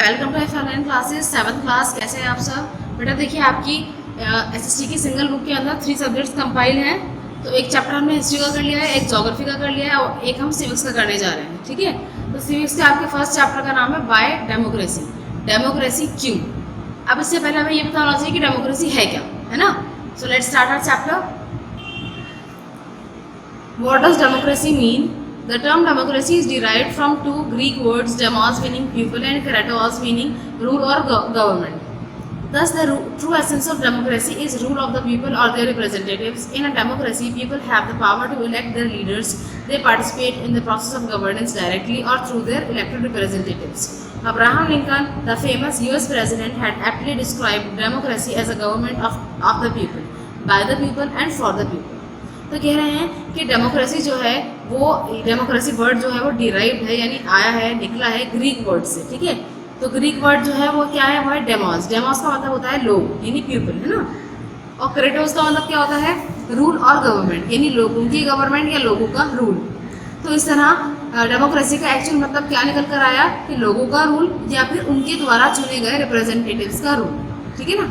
Welcome to online classes 7th class. कैसे हैं आप सब? बेटा देखिए, आपकी एसएसटी की सिंगल बुक के अंदर 3 सब्जेक्ट्स कंपाइल हैं। तो एक चैप्टर हमने हिस्ट्री का कर लिया है, एक ज्योग्राफी का कर लिया है और एक हम सिविक्स का करने जा रहे हैं। ठीक है, तो सिविक्स के आपके फर्स्ट चैप्टर का नाम है वाई डेमोक्रेसी। डेमोक्रेसी क्यों? अब इससे पहले हमें ये पता होना चाहिए कि डेमोक्रेसी है क्या, है ना। So let's start our chapter. What does democracy mean? The term democracy is derived from two Greek words, demos meaning people and kratos meaning rule or government. Thus, the true essence of democracy is rule of the people or their representatives. In a democracy, people have the power to elect their leaders. They participate in the process of governance directly or through their elected representatives. Abraham Lincoln, the famous US president, had aptly described democracy as a government of the people, by the people and for the people. तो कह रहे हैं कि democracy जो है वो democracy word जो है वो डिराइव्ड है, यानी आया है, निकला है ग्रीक वर्ड से। ठीक है, तो ग्रीक वर्ड जो है वो क्या है, वो है डेमोस। डेमोस का मतलब होता है लोग, यानी पीपल, है ना। और क्रेटोस का मतलब क्या होता है, रूल और गवर्नमेंट, यानी लोगों की गवर्नमेंट या लोगों का रूल। तो इस तरह डेमोक्रेसी का एक्चुअल मतलब क्या निकल कर आया कि लोगों का रूल या फिर उनके द्वारा चुने गए रिप्रेजेंटेटिव्स का रूल। ठीक है ना।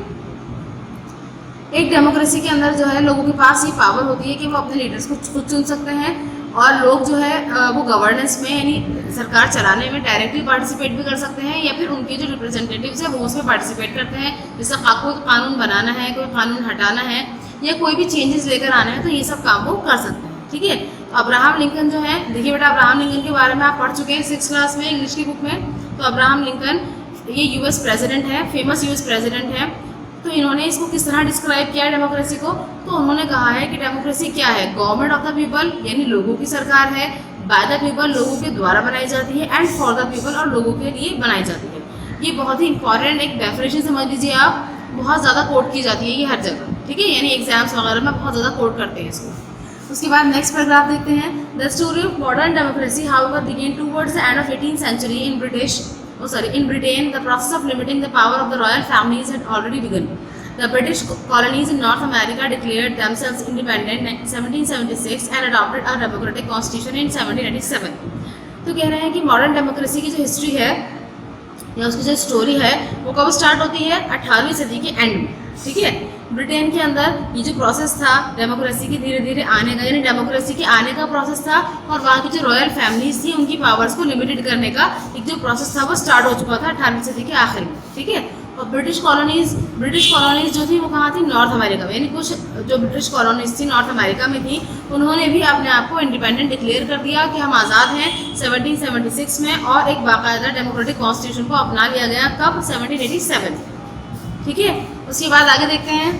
एक डेमोक्रेसी के अंदर जो है लोगों के पास ये पावर होती है कि वो अपने लीडर्स को खुद चुन सकते हैं और लोग जो है वो गवर्नेंस में यानी सरकार चलाने में डायरेक्टली पार्टिसिपेट भी कर सकते हैं या फिर उनके जो रिप्रेजेंटेटिव्स हैं वो उसमें पार्टिसिपेट करते हैं। जैसे कोई कानून बनाना है, कोई कानून हटाना है या कोई भी चेंजेस लेकर आना है, तो ये सब काम वो कर सकते हैं। ठीक है, तो अब्राहम लिंकन जो है, देखिए बेटा अब्राहम लिंकन के बारे में आप पढ़ चुके हैं 6th क्लास में इंग्लिश की बुक में। तो अब्राहम लिंकन ये यूएस प्रेसिडेंट है, फेमस यूएस प्रेसिडेंट है। तो इन्होंने इसको किस तरह डिस्क्राइब किया है डेमोक्रेसी को? तो उन्होंने कहा है कि डेमोक्रेसी क्या है, गवर्नमेंट ऑफ द पीपल, यानी लोगों की सरकार है, बाय द पीपल, लोगों के द्वारा बनाई जाती है, एंड फॉर द पीपल, और लोगों के लिए बनाई जाती है। ये बहुत ही इंपॉर्टेंट एक डेफिनेशन समझ लीजिए आप, बहुत ज़्यादा कोट की जाती है ये हर जगह। ठीक है, यानी एग्जाम्स वगैरह में बहुत ज़्यादा कोट करते हैं इसको। उसके बाद नेक्स्ट पैराग्राफ देखते हैं। The story of modern democracy however began towards the end of 18th century in Britain. The process of limiting the power of the royal families had already begun. The British colonies in North America declared themselves independent in 1776 and adopted a democratic constitution in 1787. तो कह रहे हैं कि modern democracy की जो history है या उसकी जो स्टोरी है वो कब स्टार्ट होती है, 18वीं सदी के एंड में। ठीक है, ब्रिटेन के अंदर ये जो प्रोसेस था डेमोक्रेसी की धीरे धीरे आने का, यानी डेमोक्रेसी के आने का प्रोसेस था और वहाँ की जो रॉयल फैमिलीज थी उनकी पावर्स को लिमिटेड करने का एक जो प्रोसेस था वो स्टार्ट हो चुका था 18वीं सदी के आखिर में। ठीक है, और ब्रिटिश कॉलोनीज जो थी वो कहाँ थी, नॉर्थ अमेरिका में, यानी कुछ जो ब्रिटिश कॉलोनीज थी नॉर्थ अमेरिका में थी, उन्होंने भी अपने आप को इंडिपेंडेंट डिक्लेयर कर दिया कि हम आज़ाद हैं 1776 में, और एक बाकायदा डेमोक्रेटिक कॉन्स्टिट्यूशन को अपना लिया गया कब, 1787। ठीक है, उसके बाद आगे देखते हैं।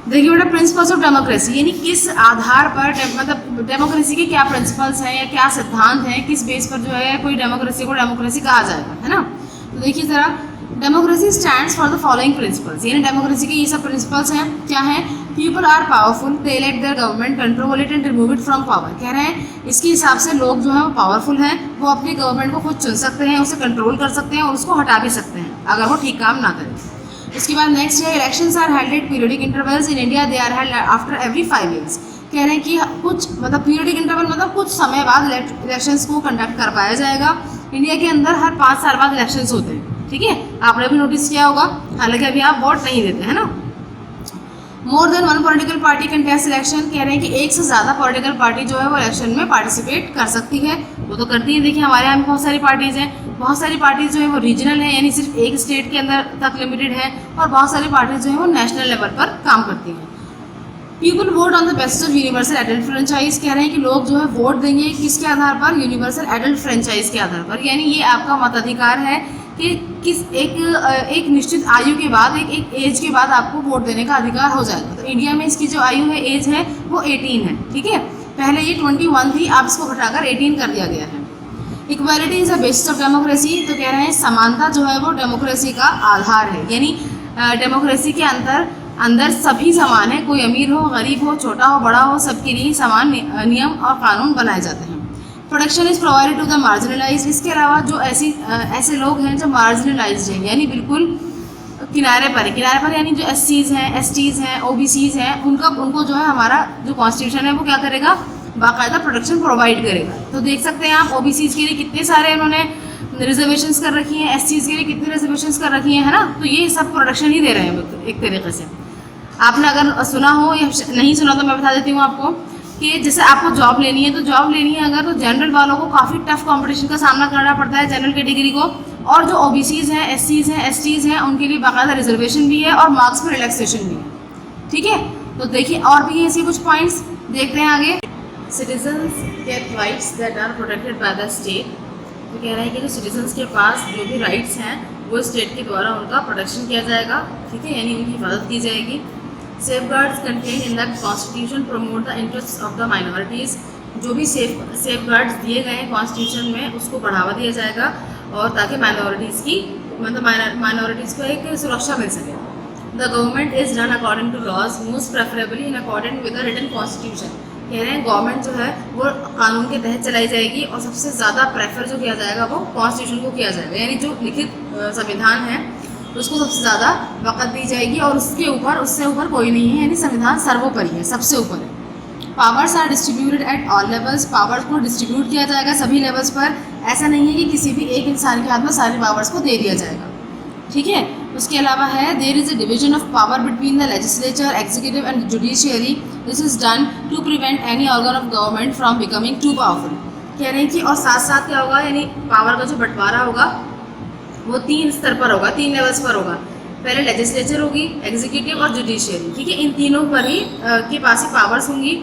देखिए बेटा, प्रिंसिपल्स ऑफ डेमोक्रेसी, यानी किस आधार पर मतलब डेमोक्रेसी के क्या प्रिंसिपल्स हैं या क्या सिद्धांत हैं, किस बेस पर जो है कोई डेमोक्रेसी को डेमोक्रेसी कहा जाएगा, है ना। तो देखिए ज़रा, democracy stands for the following principles, यानी डेमोक्रेसी के ये सब प्रिंसिपल्स हैं। क्या हैं? People are powerful, they elect their government, control it and remove it from power. कह रहे हैं इसके हिसाब से लोग जो हैं वो पावरफुल हैं, वो अपनी गवर्नमेंट को खुद चुन सकते हैं, उसे कंट्रोल कर सकते हैं और उसको हटा भी सकते हैं अगर वो ठीक काम ना करें। उसके बाद नेक्स्ट है, elections are held at periodic intervals in India, they are held after every 5 years। कह रहे हैं कि कुछ मतलब पीरियडिक इंटरवल मतलब कुछ समय बाद इलेक्शंस को कंडक्ट कर पाया जाएगा। इंडिया के अंदर हर 5 साल बाद इलेक्शंस होते हैं। ठीक है, आपने भी नोटिस किया होगा, हालांकि अभी आप वोट नहीं देते हैं ना। More than one political party contest election, कह रहे हैं कि एक से ज़्यादा पॉलिटिकल पार्टी जो है वो इलेक्शन में पार्टिसिपेट कर सकती है, वो तो करती है। देखिए हमारे यहाँ बहुत सारी पार्टीज़ हैं, बहुत सारी पार्टीज़ जो है वो रीजनल है, यानी सिर्फ एक स्टेट के अंदर तक लिमिटेड है, और बहुत सारी पार्टीज़ जो है वो नेशनल लेवल पर काम करती हैं। People vote on the basis of universal adult franchise, कह रहे हैं कि लोग जो है वोट देंगे किसके आधार पर, यूनिवर्सल एडल्ट फ्रेंचाइज के आधार पर, यानी ये आपका मताधिकार है कि किस एक निश्चित आयु के बाद एक एज के बाद आपको वोट देने का अधिकार हो जाएगा। तो इंडिया में इसकी जो आयु है, एज है, वो 18 है। ठीक है, पहले ये 21 थी, अब इसको घटाकर 18 कर दिया गया है। Equality is the basis of democracy, तो कह रहे हैं समानता जो है वो डेमोक्रेसी का आधार है, यानी डेमोक्रेसी के अंदर सभी समान है, कोई अमीर हो, गरीब हो, छोटा हो, बड़ा हो, सबके लिए समान नियम और कानून बनाए जाते हैं। Protection is provided to the marginalised, इसके अलावा जो ऐसे लोग हैं जो मार्जिनलाइज्ड हैं, यानी बिल्कुल किनारे पर यानी जो एसटीज़ हैं, ओबीसीज़ हैं, उनको जो है हमारा जो कॉन्स्टिट्यूशन है वो क्या करेगा, बाकायदा प्रोटेक्शन प्रोवाइड करेगा। तो देख सकते हैं आप ओबीसीज़ के लिए कितने सारे उन्होंने रिजर्वेशंस कर रखी हैं, एससीज के लिए कितनी रिजर्वेशंस कर रखी हैं, है ना। तो ये सब प्रोटेक्शन ही दे रहे हैं एक तरीके से। आपने अगर सुना हो या नहीं सुना तो मैं बता देती हूँ आपको कि जैसे आपको जॉब लेनी है, तो जॉब लेनी है अगर, तो जनरल वालों को काफ़ी टफ कंपटीशन का सामना करना पड़ता है, जनरल कैटेगरी को। और जो ओबीसीज हैं, एससीज हैं, एसटीज हैं, उनके लिए बाकायदा रिजर्वेशन भी है और मार्क्स में रिलैक्सेशन भी है। ठीक है, तो देखिए और भी ऐसे कुछ पॉइंट्स देखते हैं आगे। Citizens get rights that are protected by the state. तो कह रहे हैं कि जो सिटीजन्स के पास जो भी राइट्स हैं वो स्टेट के द्वारा उनका प्रोटेक्शन किया जाएगा। ठीक है, यानी उनकी हिफाजत की जाएगी। Safeguards contain in the constitution promote the interest of the minorities. जो भी सेफगार्ड्स दिए गए हैं कॉन्स्टिट्यूशन में उसको बढ़ावा दिया जाएगा और ताकि माइनॉरिटीज़ की माइनॉरिटीज़ को एक सुरक्षा मिल सके। The government is run according to laws most preferably in according with the written constitution. कह रहे हैं गवर्नमेंट जो है वो कानून के तहत चलाई जाएगी और सबसे ज़्यादा प्रेफर जो किया जाएगा वो कॉन्स्टिट्यूशन को किया जाएगा, यानी जो लिखित संविधान है उसको सबसे ज़्यादा वक़्त दी जाएगी और उससे ऊपर कोई नहीं है, यानी संविधान सर्वोपरि है, सबसे ऊपर है। Powers are distributed at all levels. Powers को डिस्ट्रीब्यूट किया जाएगा सभी लेवल्स पर। ऐसा नहीं है कि किसी भी एक इंसान के हाथ में सारी पावर्स को दे दिया जाएगा। ठीक है, उसके अलावा है there is a division of power between the legislature, executive and judiciary. This is done to prevent any organ of government from becoming too powerful. कह रहे हैं कि और साथ साथ क्या होगा, यानी पावर का जो बंटवारा होगा वो 3 स्तर पर होगा, 3 लेवल्स पर होगा। पहले लेजिस्लेचर होगी, एग्जीक्यूटिव और जुडिशियरी। ठीक है, इन तीनों पर ही के पास ही पावर्स होंगी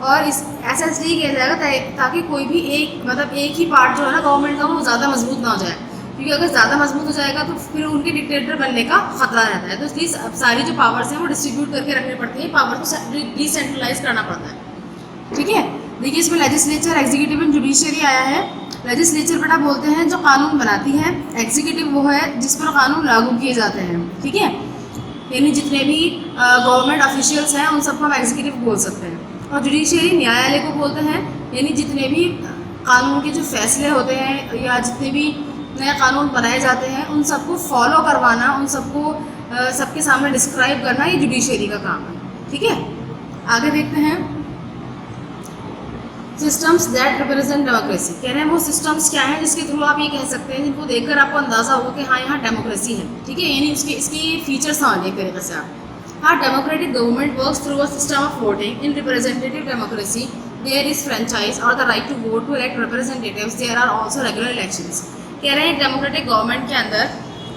और इस ऐसा इसलिए किया जाएगा ताकि कोई भी एक ही पार्ट जो है ना गवर्नमेंट का वो ज़्यादा मजबूत ना हो जाए, क्योंकि अगर ज़्यादा मजबूत हो जाएगा तो फिर उनके डिक्टेटर बनने का खतरा रहता है। तो इसलिए सारी जो पावर्स हैं वो डिस्ट्रीब्यूट करके रखनी पड़ती है, पावर को डिसेंट्रलाइज करना पड़ता है। ठीक है, देखिए इसमें लेजिस्लेचर, एग्जीक्यूटिव एंड जुडिशियरी आया है। लेजिस्लेचर बेटा बोलते हैं जो कानून बनाती है, एग्जीक्यूटिव वो है जिस पर कानून लागू किए जाते हैं। ठीक है, यानी जितने भी गवर्नमेंट ऑफिशियल्स हैं उन सबको हम एग्जीक्यूटिव बोल सकते हैं। और जुडिशियरी न्यायालय को बोलते हैं, यानी जितने भी कानून के जो फैसले होते हैं या जितने भी नए कानून बनाए जाते हैं उन सबको फॉलो करवाना, उन सबको सबके सामने डिस्क्राइब करना, ये जुडिशियरी का काम है। ठीक है, आगे देखते हैं। Systems that represent democracy. कह रहे हैं वो सिस्टम्स क्या हैं जिसके थ्रू आप ये कह सकते हैं, जिनको देखकर आपको अंदाज़ा होगा कि हाँ यहाँ डेमोक्रेसी है। ठीक है, यानी इसकी फीचर्स समझिए एक तरीके से आप। हाँ, democratic government works through a system of voting. In representative democracy there is franchise और the right to vote to elect representatives. There are also regular elections. कह रहे हैं डेमोक्रेटिक गवर्नमेंट के अंदर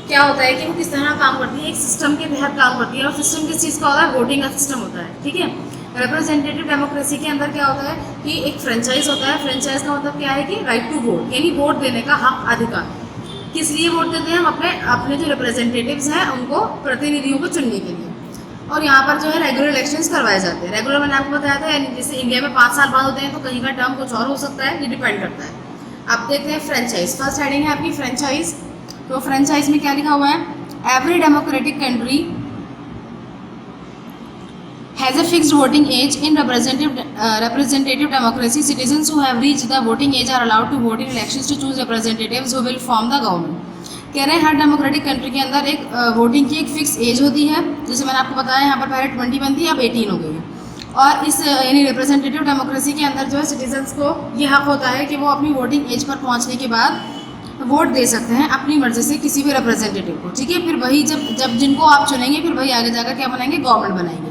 क्या होता है कि वो किस तरह काम करती है, एक सिस्टम के तहत काम करती है। और सिस्टम किस चीज़ का होता है, वोटिंग का सिस्टम होता है। ठीक है, रिप्रेजेंटेटिव डेमोक्रेसी के अंदर क्या होता है कि एक फ्रेंचाइज होता है। फ्रेंचाइज का मतलब क्या है कि राइट टू वोट, यानी वोट देने का हक, अधिकार। किस लिए वोट देते हैं हम, अपने जो रिप्रेजेंटेटिव्स हैं उनको, प्रतिनिधियों को चुनने के लिए। और यहाँ पर जो है रेगुलर इलेक्शंस करवाए जाते हैं। रेगुलर मैंने आपको बताया था, जैसे इंडिया में 5 साल बाद होते हैं, तो कहीं का टर्म कुछ और हो सकता है, ये डिपेंड करता है। आप देखते हैं फ्रेंचाइज, फर्स्ट हेडिंग है आपकी फ्रेंचाइज। तो फ्रेंचाइज में क्या लिखा हुआ है, every democratic country has a fixed voting age in representative democracy. Citizens who have reached the voting age are allowed to vote in elections to choose representatives who will form the government. कह रहे हैं हर democratic country के अंदर एक voting की एक fix as होती है। जैसे मैंने आपको बताया यहाँ पर पहले 20 बनती है, अब 18 हो गई है। और इस यानी रिप्रेजेंटेटिव डेमोक्रेसी के अंदर जो है सिटीजन्स को ये हक होता है कि वो अपनी वोटिंग एज पर पहुँचने के बाद वोट दे सकते हैं अपनी मर्जी से किसी भी रिप्रेजेंटेटिव को। ठीक है, फिर वही जब जिनको आप चुनेंगे फिर वही आगे जाकर क्या बनाएंगे, गवर्नमेंट बनाएंगे।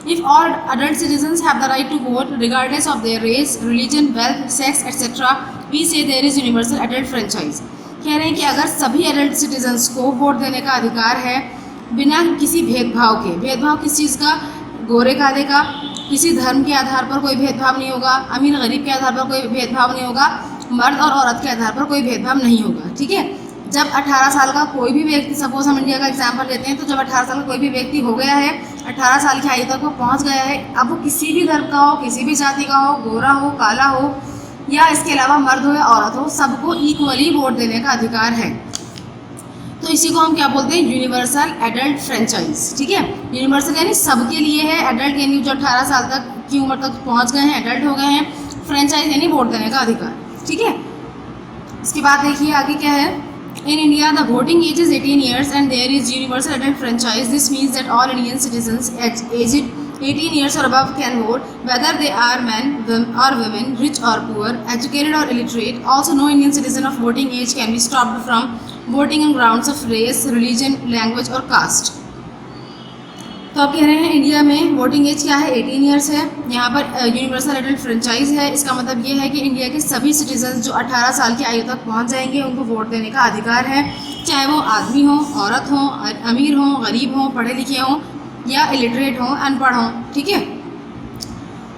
If all adult citizens have the right to vote, regardless of their race, religion, wealth, sex, etc., we say there is universal adult franchise. कह रहे हैं कि अगर सभी एडल्ट सिटीजन्स को वोट देने का अधिकार है बिना किसी भेदभाव के। भेदभाव किस चीज़ का, गोरे काले का, किसी धर्म के आधार पर कोई भेदभाव नहीं होगा, अमीर गरीब के आधार पर कोई भेदभाव नहीं होगा, मर्द और औरत के आधार पर कोई भेदभाव नहीं होगा। ठीक है, जब 18 साल का कोई भी व्यक्ति, सपोज हम इंडिया का एग्जाम्पल लेते हैं, तो जब 18 साल का कोई भी व्यक्ति हो गया है, 18 साल की आयु तक वो पहुंच गया है, अब वो किसी भी धर्म का हो, किसी भी जाति का हो, गोरा हो, काला हो या इसके अलावा मर्द हो या औरत हो, सबको इक्वली वोट देने का अधिकार है। तो इसी को हम क्या बोलते हैं, यूनिवर्सल एडल्ट फ्रेंचाइज। ठीक है, यूनिवर्सल यानी सबके लिए है, एडल्ट यानी जो 18 साल तक की उम्र तक पहुँच गए हैं, एडल्ट हो गए हैं, फ्रेंचाइज यानी वोट देने का अधिकार। ठीक है, इसके बाद देखिए आगे क्या है। In India, the voting age is 18 years and there is universal adult franchise. This means that all Indian citizens aged 18 years or above can vote, whether they are men or women, rich or poor, educated or illiterate. Also, no Indian citizen of voting age can be stopped from voting on grounds of race, religion, language or caste. तो आप कह रहे हैं India में voting as क्या है, 18 years है. यहाँ पर यूनिवर्सल एडल्ट फ्रेंचाइज है. इसका मतलब ये है कि इंडिया के सभी सिटीजन जो 18 साल की आयु तक पहुँच जाएंगे उनको वोट देने का अधिकार है, चाहे वो आदमी हो, औरत हो, अमीर हो, गरीब हो, पढ़े लिखे हों या इलिटरेट हों, अनपढ़ हों. ठीक है.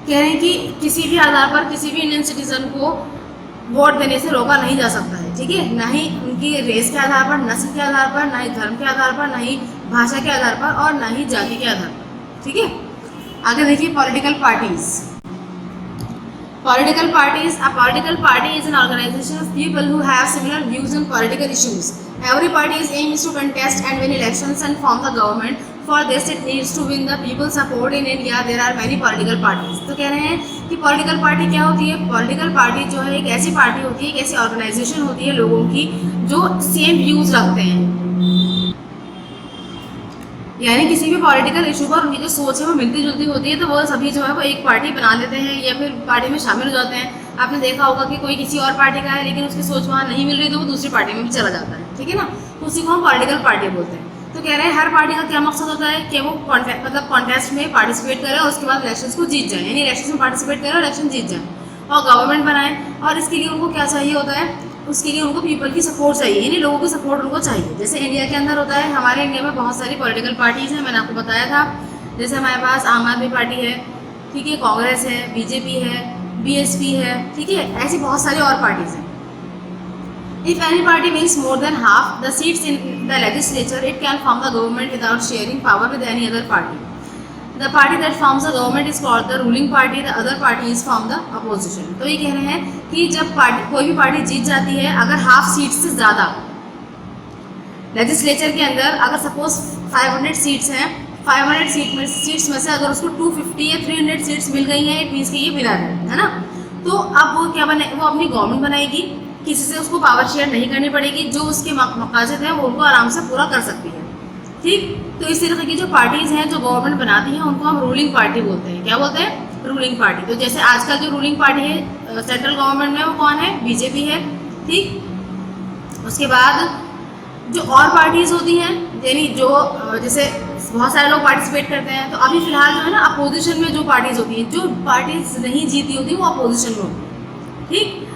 कह रहे हैं कि किसी भी आधार पर किसी भी इंडियन सिटीजन को वोट देने से रोका नहीं जा सकता है. ठीक है. ना ही उनकी रेस के आधार पर, नस्ल के आधार पर, ना ही धर्म के आधार पर, ना ही भाषा के आधार पर और ना ही जाति के आधार पर. ठीक है. आगे देखिए political parties. Political parties. A political party is an organization of people who have similar views on political issues. Every party's aim is to contest and win elections and form the government. For this, it needs to win the people's support. In India, there are many political parties. तो कह रहे हैं कि political party क्या होती है. Political party जो है एक ऐसी पार्टी होती है, एक ऐसी organization होती है लोगों की जो same views रखते हैं. यानी किसी भी पॉलिटिकल इशू पर उनकी जो सोच है वो मिलती जुलती होती है, तो वो सभी जो है वो एक पार्टी बना लेते हैं या फिर पार्टी में शामिल हो जाते हैं. आपने देखा होगा कि कोई किसी और पार्टी का है लेकिन उसकी सोच वहाँ नहीं मिल रही तो वो दूसरी पार्टी में भी चला जाता है. ठीक है ना. उसी को हम पॉलिटिकल पार्टी बोलते हैं. तो कह रहे हैं हर पार्टी का क्या मकसद होता है कि वो कॉन्टेस्ट में पार्टिसिपेट करे और उसके बाद इलेक्शन को जीत जाए. यानी इलेक्शन में पार्टिसिपेट करे और इलेक्शन जीत जाए और गवर्नमेंट बनाए. और इसके लिए उनको क्या चाहिए होता है, उसके लिए उनको पीपल की सपोर्ट चाहिए, यानी लोगों की सपोर्ट उनको चाहिए. जैसे इंडिया के अंदर होता है, हमारे इंडिया में बहुत सारी पॉलिटिकल पार्टीज़ हैं, मैंने आपको बताया था. जैसे हमारे पास आम आदमी पार्टी है, ठीक है, कांग्रेस है, बीजेपी है, बीएसपी है. ठीक है. ऐसी बहुत सारी और पार्टीज़ हैं. If any party wins more than half the seats in the legislature, it can form the government without sharing power with any other party. The party that forms the government is called the ruling party. The other party is from the opposition. तो ये कह रहे हैं कि जब कोई भी party जीत जाती है, अगर हाफ सीट से ज़्यादा लेजिस्लेचर के अंदर, अगर सपोज 500 सीट्स हैं, 500 सीट्स में से अगर उसको 250 या 300 सीट्स मिल गई हैं, इट मीन्स कि ये विनर है ना. तो अब वो क्या बने, वो अपनी गवर्नमेंट बनाएगी, किसी से उसको पावर शेयर नहीं करनी पड़ेगी, जो उसके मकासद हैं वो उनको आराम से पूरा कर सकती है. ठीक. तो इस तरह की जो पार्टीज़ हैं जो गवर्नमेंट बनाती हैं उनको हम रूलिंग पार्टी बोलते हैं. क्या बोलते हैं? Ruling party. तो जैसे आजकल जो रूलिंग पार्टी है सेंट्रल गवर्नमेंट में वो कौन है? बीजेपी है. ठीक. उसके बाद जो और पार्टीज़ होती हैं, यानी जो जैसे बहुत सारे लोग पार्टिसिपेट करते हैं, तो अभी फिलहाल जो है ना अपोजिशन में जो पार्टीज़ होती हैं, जो पार्टीज़ नहीं जीती होती वो अपोजिशन में होती है. ठीक.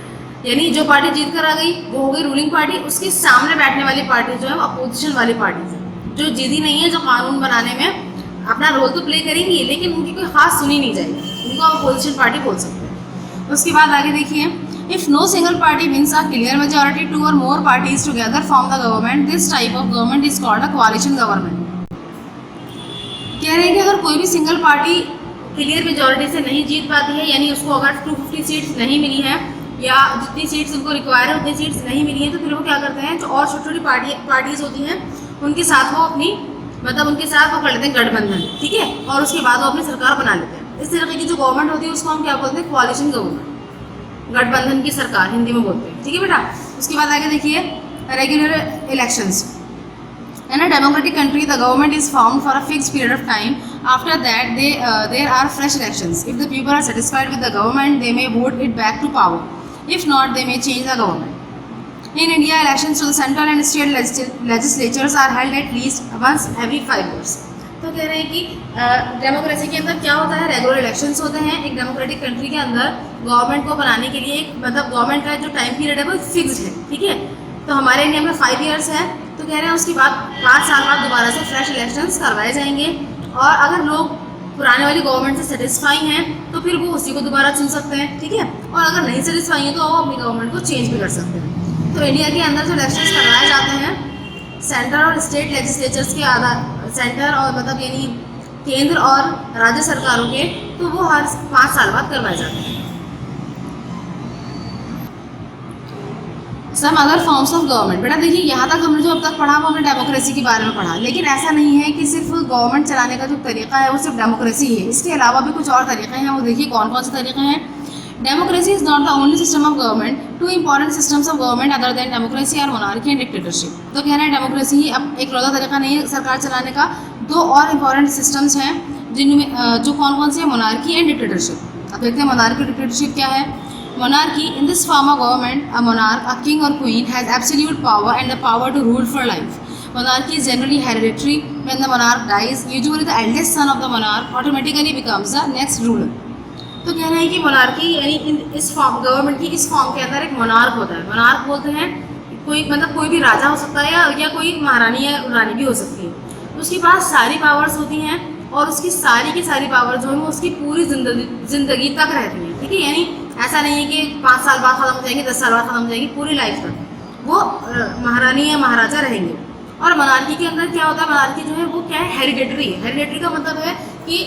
यानी जो पार्टी जीत कर आ गई वो हो गई रूलिंग पार्टी. उसके सामने बैठने वाली पार्टी जो है वो अपोजिशन वाली पार्टी है, जो जीती नहीं है, जो कानून बनाने में अपना रोल तो प्ले करेंगी लेकिन उनकी कोई खास सुनी नहीं जाएगी, उनको आप अपोजिशन पार्टी बोल सकते हैं. उसके बाद आगे देखिए, if no single party wins a clear majority, 2 और more parties together form the government. This type of government is called a coalition government. कह रहे हैं कि अगर कोई भी सिंगल पार्टी क्लियर मेजॉरिटी से नहीं जीत पाती है, यानी उसको अगर 250 सीट्स नहीं मिली है या जितनी सीट्स उनको रिक्वायर है उतनी सीट्स नहीं मिली है, तो फिर वो क्या करते हैं, जो और छोटी छोटी पार्टीज होती हैं उनके साथ वो अपनी उनके साथ वो कर लेते हैं गठबंधन. ठीक है. और उसके बाद वो अपनी सरकार बना लेते हैं. इस तरह की जो गवर्नमेंट होती है उसको हम क्या बोलते हैं? कोalition गवर्नमेंट, गठबंधन की सरकार हिंदी में बोलते हैं. ठीक है बेटा. उसके बाद आगे देखिए, regular elections. In a democratic country, the government is formed for a fixed period of time. After that, there are fresh elections. If the people are satisfied with the government, they may vote it back to power. If not, they may change the government. In India, elections to the central and state legislatures are held at least once every 5 years. तो कह रहे हैं कि democracy के अंदर क्या होता है? रेगुलर इलेक्शंस होते हैं. एक डेमोक्रेटिक कंट्री के अंदर गवर्नमेंट को बनाने के लिए एक गवर्नमेंट का जो टाइम पीरियड है वो फिक्स्ड है. ठीक है. तो हमारे इंडिया में 5 ईयर्स है. तो कह रहे हैं उसके बाद 5 साल बाद दोबारा से फ्रेश इलेक्शंस करवाए जाएंगे, और अगर लोग पुराने वाली गवर्नमेंट से सेटिस्फाई हैं तो फिर वो उसी को दोबारा चुन सकते हैं. ठीक है. और अगर नहीं सेटिस्फाई हैं तो वो अपनी गवर्नमेंट को चेंज भी कर सकते हैं. तो इंडिया के अंदर जो इलेक्शंस करवाए जाते हैं सेंटर और स्टेट लेजिस्लेचर्स के आधार, सेंटर और यानी केंद्र और राज्य सरकारों के, तो वो हर 5 साल बाद करवाए जाते हैं. Some other forms of government. बेटा देखिए, यहाँ तक हमने जो अब तक पढ़ा वो हमने डेमोक्रेसी के बारे में पढ़ा, लेकिन ऐसा नहीं है कि सिर्फ गवर्नमेंट चलाने का जो तरीका है वो सिर्फ डेमोक्रेसी ही है. इसके अलावा भी कुछ और तरीके हैं. वो देखिए कौन कौन से तरीके हैं. Democracy is not the only system of government. 2 important systems of government other than democracy और मोनार्की एंड डिक्टेटरशिप. तो कह रहे हैं डेमोक्रेसी ही अब एक रोज़ा तरीका नहीं है सरकार चलाने का. 2 और इम्पॉर्टेंट सिस्टम्स हैं जिनमें जो कौन कौन से हैं, मोनार्की एंड डिक्टेटरशिप। अब देखते हैं मोनार्की और डिक्टेटरशिप क्या है। Monarchy, in this form of government a monarch, a king और queen has absolute power and the power to rule for life. Monarchy is generally hereditary. When the monarch dies, usually the eldest son of the monarch automatically becomes the next ruler. तो कह रहे हैं कि monarchy यानी इस form, government की इस form के अंदर एक मोनार्क होता है। मोनार्क बोलते हैं कोई, मतलब कोई भी राजा हो सकता है या कोई महारानी या रानी भी हो सकती है। उसके पास सारी पावर्स होती हैं और उसकी सारी की सारी पावर जो है वो उसकी पूरी जिंदगी तक रहती है। ठीक है, यानी ऐसा नहीं है कि 5 साल बाद खत्म हो जाएगी, 10 साल बाद खत्म हो जाएगी, पूरी लाइफ तक वो महारानी या महाराजा रहेंगे। और मोनार्की के अंदर क्या होता है, मोनार्की जो है वो क्या है, हेरिडेटरी है। हेरिडेटरी का मतलब है कि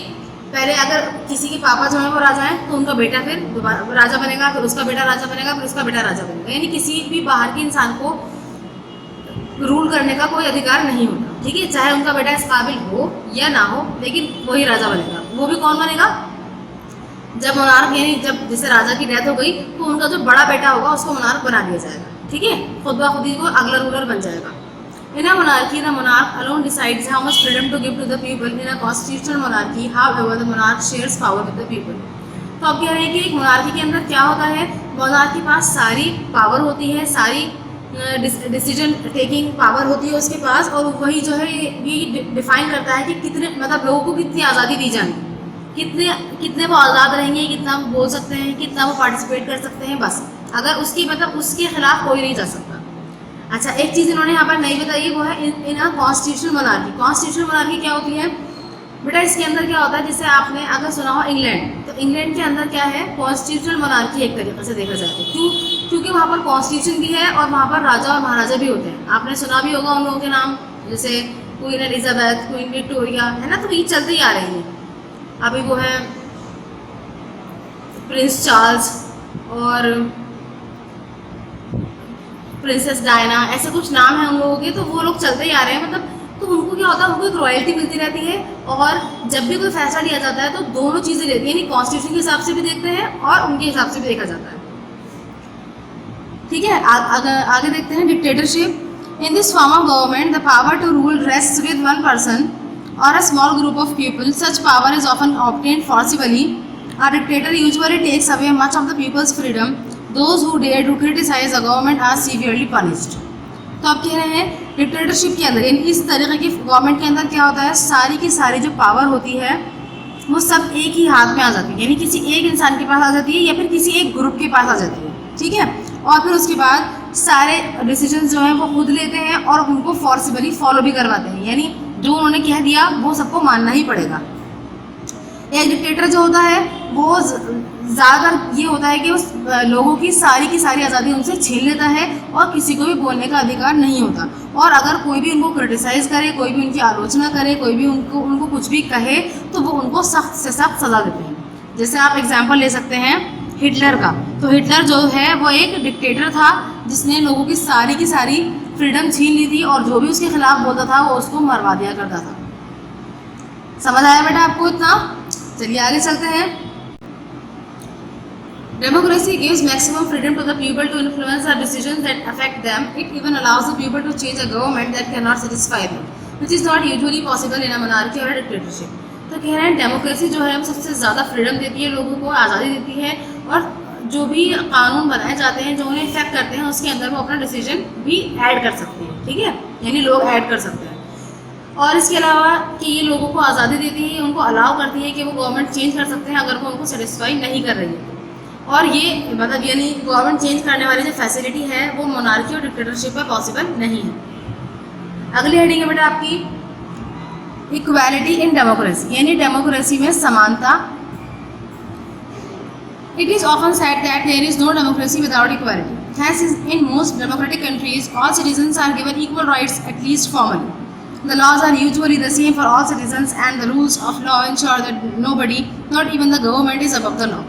पहले अगर किसी के पापा जो है वो राजा है तो उनका बेटा फिर दोबारा राजा बनेगा, फिर उसका बेटा राजा बनेगा, फिर उसका बेटा राजा बनेगा। यानी किसी भी बाहर के इंसान को रूल करने का कोई अधिकार नहीं होता। ठीक है, चाहे उनका बेटा इस काबिल हो या ना हो, लेकिन वही राजा बनेगा। वो भी कौन बनेगा, जब मोनार्क यानी जब जैसे राजा की डेथ हो गई तो उनका जो बड़ा बेटा होगा उसको मोनार्क बना दिया जाएगा। ठीक है, खुद ब खुद ही वो अगला रूलर बन जाएगा। In a monarchy, the monarch alone decides how much freedom to give to the people. In a constitutional monarchy, however, the monarch shares power with the people. तो अब कह रहे हैं कि एक मोनार्की के अंदर क्या होता है, मोनार्क के पास सारी पावर होती है, सारी डिसीजन टेकिंग पावर होती है उसके पास, और वही जो है ये डिफाइन करता है कि कितने, मतलब लोगों को कितनी आज़ादी दी जाएगी, कितने वो आज़ाद रहेंगे, कितना वो बोल सकते हैं, कितना वो पार्टिसिपेट कर सकते हैं। बस अगर उसकी मतलब उसके खिलाफ कोई नहीं जा सकता। अच्छा, एक चीज़ इन्होंने यहाँ पर नहीं बताई, वो है in a constitutional monarchy. Constitutional monarchy क्या होती है बेटा, इसके अंदर क्या होता है, जैसे आपने अगर सुना हो इंग्लैंड, तो इंग्लैंड के अंदर क्या है, कॉन्स्टिट्यूशनल मोनार्की एक तरीके से देखा जाए तो। क्योंकि वहाँ पर कॉन्स्टिट्यूशन भी है और वहाँ पर राजा और महाराजा भी होते हैं। आपने सुना भी होगा उन लोगों के नाम, जैसे क्वीन एलिजाबेथ, क्वीन विक्टोरिया, है ना, तो ये चलते ही आ रही है। अभी वो है प्रिंस चार्ल्स और प्रिंसेस डायना, ऐसे कुछ नाम है उन लोगों के, तो वो लोग चलते ही आ रहे हैं। मतलब तो उनको क्या होता है, उनको एक रॉयल्टी मिलती रहती है, और जब भी कोई फैसला लिया जाता है तो दोनों चीज़ें रहती हैं, यानी कॉन्स्टिट्यूशन के हिसाब से भी देखते हैं और उनके हिसाब से भी देखा जाता है। ठीक है, आगे देखते हैं dictatorship. In this form of government the power to rule rests with one person और a small group of people. Such power is often obtained forcibly. A dictator usually takes away much of the people's freedom. Those who dare to criticize the government are severely punished. तो आप कह रहे हैं dictatorship के अंदर, इस तरीके की गवर्नमेंट के अंदर क्या होता है, सारी की सारी जो पावर होती है वो सब एक ही हाथ में आ जाती है, यानी किसी एक इंसान के पास आ जाती है या फिर किसी एक ग्रुप के पास आ जाती है। ठीक है, और फिर उसके बाद सारे डिसीजन जो हैं वो खुद लेते हैं और उनको फोर्सिबली फॉलो भी करवाते हैं, यानी जो उन्होंने कह दिया वो सबको मानना ही पड़ेगा। एक डिक्टेटर जो होता है वो ज़्यादातर ये होता है कि उस लोगों की सारी आज़ादी उनसे छीन लेता है और किसी को भी बोलने का अधिकार नहीं होता। और अगर कोई भी उनको क्रिटिसाइज करे, कोई भी उनकी आलोचना करे, कोई भी उनको कुछ भी कहे, तो वो उनको सख्त से सख्त सज़ा देते हैं। जैसे आप एग्जाम्पल ले सकते हैं हिटलर का। तो हिटलर जो है वो एक डिक्टेटर था जिसने लोगों की सारी फ्रीडम छीन ली थी, और जो भी उसके खिलाफ बोलता था वो उसको मरवा दिया करता था। समझ आया बेटा आपको इतना? चलिए आगे चलते हैं। Democracy gives maximum freedom to the people to influence the decisions that affect them. It even allows the people to change a government that cannot satisfy them, which is not usually possible in a monarchy or a dictatorship. तो कह रहे हैं democracy जो है वो सबसे ज़्यादा freedom देती है, लोगों को आज़ादी देती है, और जो भी कानून बनाए जाते हैं जो उन्हें इफेक्ट करते हैं उसके अंदर वो अपना डिसीजन भी ऐड कर सकते हैं। ठीक है, यानी लोग ऐड कर सकते हैं। और इसके अलावा कि ये लोगों को आज़ादी देती है, उनको अलाउ करती है कि वो गवर्नमेंट चेंज कर सकते हैं अगर वो उनको सेटिस्फाई नहीं कर रही है। और ये मतलब यानी गवर्नमेंट चेंज करने वाली जो फैसिलिटी है वो मोनार्की और डिक्टेटरशिप में पॉसिबल नहीं है। अगली हेडिंग है बेटा आपकी इक्वालिटी इन डेमोक्रेसी, यानी डेमोक्रेसी में समानता। It is often said that there is no democracy without equality. Hence, in most democratic countries, all citizens are given equal rights, at least formally. The laws are usually the same for all citizens, and the rules of law ensure that nobody, not even the government, is above the law.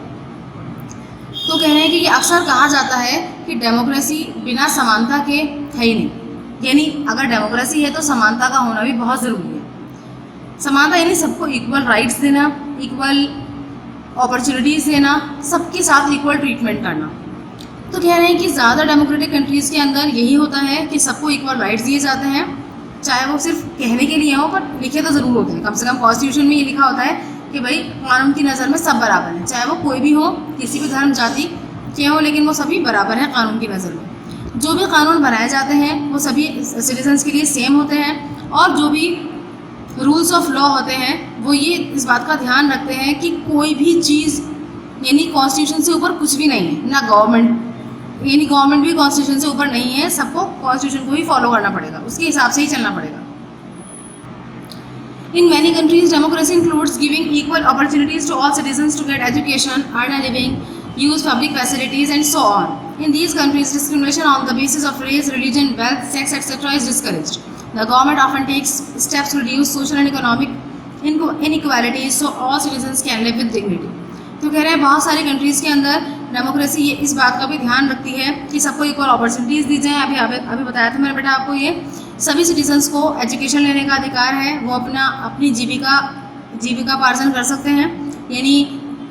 तो कह रहे हैं कि ये अक्सर कहा जाता है कि डेमोक्रेसी बिना समानता के है ही नहीं, यानी अगर डेमोक्रेसी है तो समानता का होना भी बहुत ज़रूरी है। समानता यानी सबको इक्वल राइट्स देना, इक्वल अपॉर्चुनिटीज़ देना, सबके साथ इक्वल ट्रीटमेंट करना। तो कह रहे हैं कि ज़्यादा डेमोक्रेटिक कंट्रीज़ के अंदर यही होता है कि सबको इक्वल राइट्स दिए जाते हैं, चाहे वो सिर्फ कहने के लिए हो पर लिखे तो ज़रूर होते हैं। कम से कम कॉन्स्टिट्यूशन में ये लिखा होता है कि भाई कानून की नज़र में सब बराबर हैं, चाहे वो कोई भी हो, किसी भी धर्म जाति के हो, लेकिन वो सभी बराबर हैं कानून की नज़र में। जो भी कानून बनाए जाते हैं वो सभी सिटीजन्स के लिए सेम होते हैं, और जो भी रूल्स ऑफ लॉ होते हैं वो ये इस बात का ध्यान रखते हैं कि कोई भी चीज़ यानी कॉन्स्टिट्यूशन से ऊपर कुछ भी नहीं है, ना गवर्नमेंट, यानी गवर्नमेंट भी कॉन्स्टिट्यूशन से ऊपर नहीं है, सबको कॉन्स्टिट्यूशन को ही फॉलो करना पड़ेगा, उसके हिसाब से ही चलना पड़ेगा। In many countries, democracy includes giving equal opportunities to all citizens to get education, earn a living, use public facilities, and so on. In these countries, discrimination on the basis of race, religion, wealth, sex, etc. is discouraged. The government often takes steps to reduce social and economic inequalities so all citizens can live with dignity. तो कह रहे हैं बहुत सारी countries के अंदर democracy ये इस बात का भी ध्यान रखती है कि सबको इक्वल अपॉर्चुनिटीज़ दी जाएँ। अभी बताया था मेरे बेटा आपको, ये सभी सिटीजन्स को एजुकेशन लेने का अधिकार है, वो अपनी जीविकापार्जन कर सकते हैं, यानी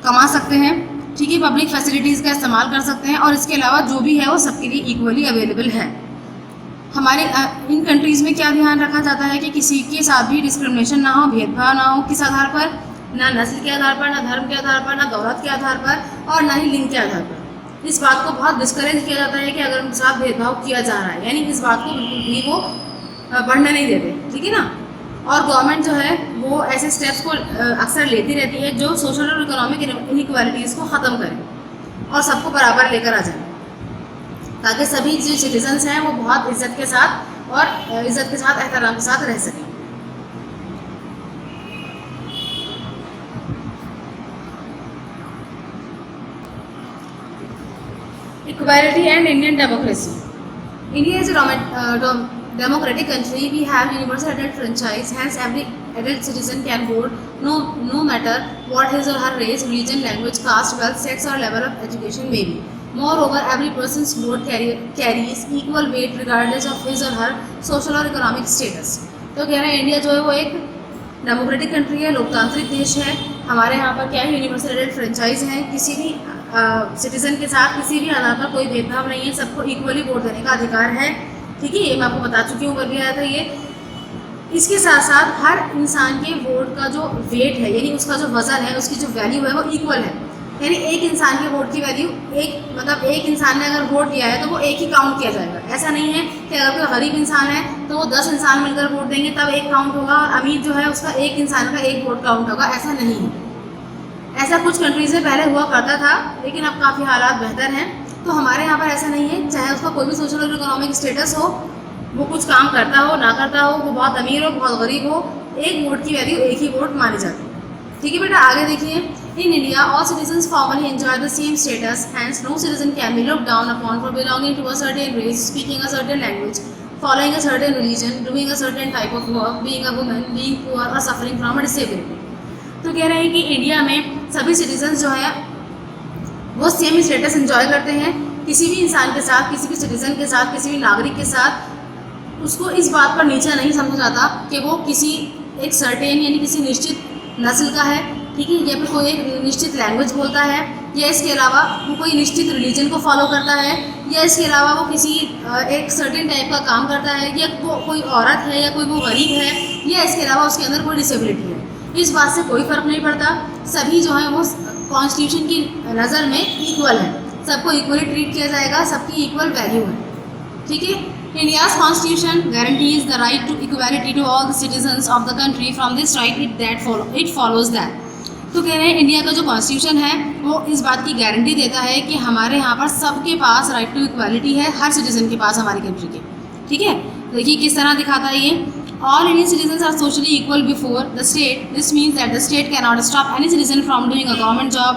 कमा सकते हैं, ठीक है, पब्लिक फैसिलिटीज़ का इस्तेमाल कर सकते हैं, और इसके अलावा जो भी है वो सबके लिए इक्वली अवेलेबल है। हमारे इन कंट्रीज़ में क्या ध्यान रखा जाता है कि किसी के साथ भी डिस्क्रिमिनेशन ना हो, भेदभाव ना हो, किस आधार पर, ना नस्ल के आधार पर, ना धर्म के आधार पर, ना दौलत के आधार पर, और ना ही लिंग के आधार पर। इस बात को बहुत डिस्करेज किया जाता है कि अगर उनके साथ भेदभाव किया जा रहा है, यानी इस बात को बिल्कुल भी वो बढ़ने नहीं देते, ठीक है ना। और गवर्नमेंट जो है वो ऐसे स्टेप्स को अक्सर लेती रहती है जो सोशल और इकोनॉमिक इनइक्वालिटीज़ को ख़त्म करें और सबको बराबर लेकर आ जाए, ताकि सभी जो सिटीजन्स हैं वो बहुत इज्जत के साथ और एहतराम के साथ रह सकें। Equality and Indian democracy. India is a democratic country. We have universal adult franchise, hence every adult citizen can vote, no matter what his or her race, religion, language, caste, wealth, sex or level of education may be. Moreover, every person's vote carries equal weight regardless of his or her social or economic status. तो कह रहे हैं India जो है वो एक democratic country है, लोकतांत्रिक देश है। हमारे यहाँ पर क्या है, यूनिवर्सल एडल्ट फ्रेंचाइज है, किसी भी सिटीजन के साथ किसी भी आधार पर कोई भेदभाव नहीं है, सबको इक्वली वोट देने का अधिकार है, ठीक है। ये मैं आपको बता चुकी हूँ, कल भी आया था ये। इसके साथ साथ हर इंसान के वोट का जो वेट है, यानी उसका जो वजन है, उसकी जो वैल्यू है वो इक्वल है, यानी एक इंसान के वोट की वैल्यू एक इंसान ने अगर वोट दिया है तो वो एक ही काउंट किया जाएगा। ऐसा नहीं है कि अगर कोई गरीब इंसान है तो वो 10 इंसान मिलकर वोट देंगे तब एक काउंट होगा, और अमीर जो है उसका एक इंसान का एक वोट काउंट होगा, ऐसा नहीं है। ऐसा कुछ कंट्रीज़ में पहले हुआ करता था, लेकिन अब काफ़ी हालात बेहतर हैं। तो हमारे यहाँ पर ऐसा नहीं है, चाहे उसका कोई भी सोशल और इकोनॉमिक स्टेटस हो, वो कुछ काम करता हो ना करता हो, वो बहुत अमीर हो बहुत गरीब हो, एक वोट की वैल्यू एक ही वोट मानी जाती है, ठीक है बेटा। आगे देखिए, in India all citizens formally enjoy the same status, hence no citizen can be looked down upon for belonging to a certain race, speaking a certain language, following a certain religion, doing a certain type of work, being a woman, being poor और suffering from a disability. तो कह रहे हैं कि India में सभी citizens जो है वो सेम स्टेटस एंजॉय करते हैं। किसी भी इंसान के साथ, किसी भी सिटीजन के साथ, किसी भी नागरिक के साथ उसको इस बात पर नीचा नहीं समझा जाता कि वो किसी एक सर्टेन यानी किसी निश्चित नस्ल का है, ठीक है, या फिर कोई एक निश्चित लैंग्वेज बोलता है, या इसके अलावा वो कोई निश्चित रिलीजन को फॉलो करता है, या इसके अलावा वो किसी एक सर्टेन टाइप का काम करता है, या कोई औरत है, या कोई वो गरीब है, या इसके अलावा उसके अंदर कोई डिसेबिलिटी है। इस बात से कोई फ़र्क नहीं पड़ता, सभी जो है वो कॉन्स्टिट्यूशन की नज़र में इक्वल है, सबको इक्वली ट्रीट किया जाएगा, सबकी इक्वल वैल्यू है, ठीक है। India's constitution guarantees the right to equality to all the citizens of the country. From this right, it follows that. तो कह रहे हैं इंडिया का जो कॉन्स्टिट्यूशन है वो इस बात की गारंटी देता है कि हमारे यहाँ पर सबके पास राइट टू इक्वालिटी है, हर सिटीजन के पास हमारी कंट्री के, ठीक है। देखिए किस तरह दिखाता है ये, all Indian citizens are socially equal before the state. This means that the state can not stop any citizen from doing a government job,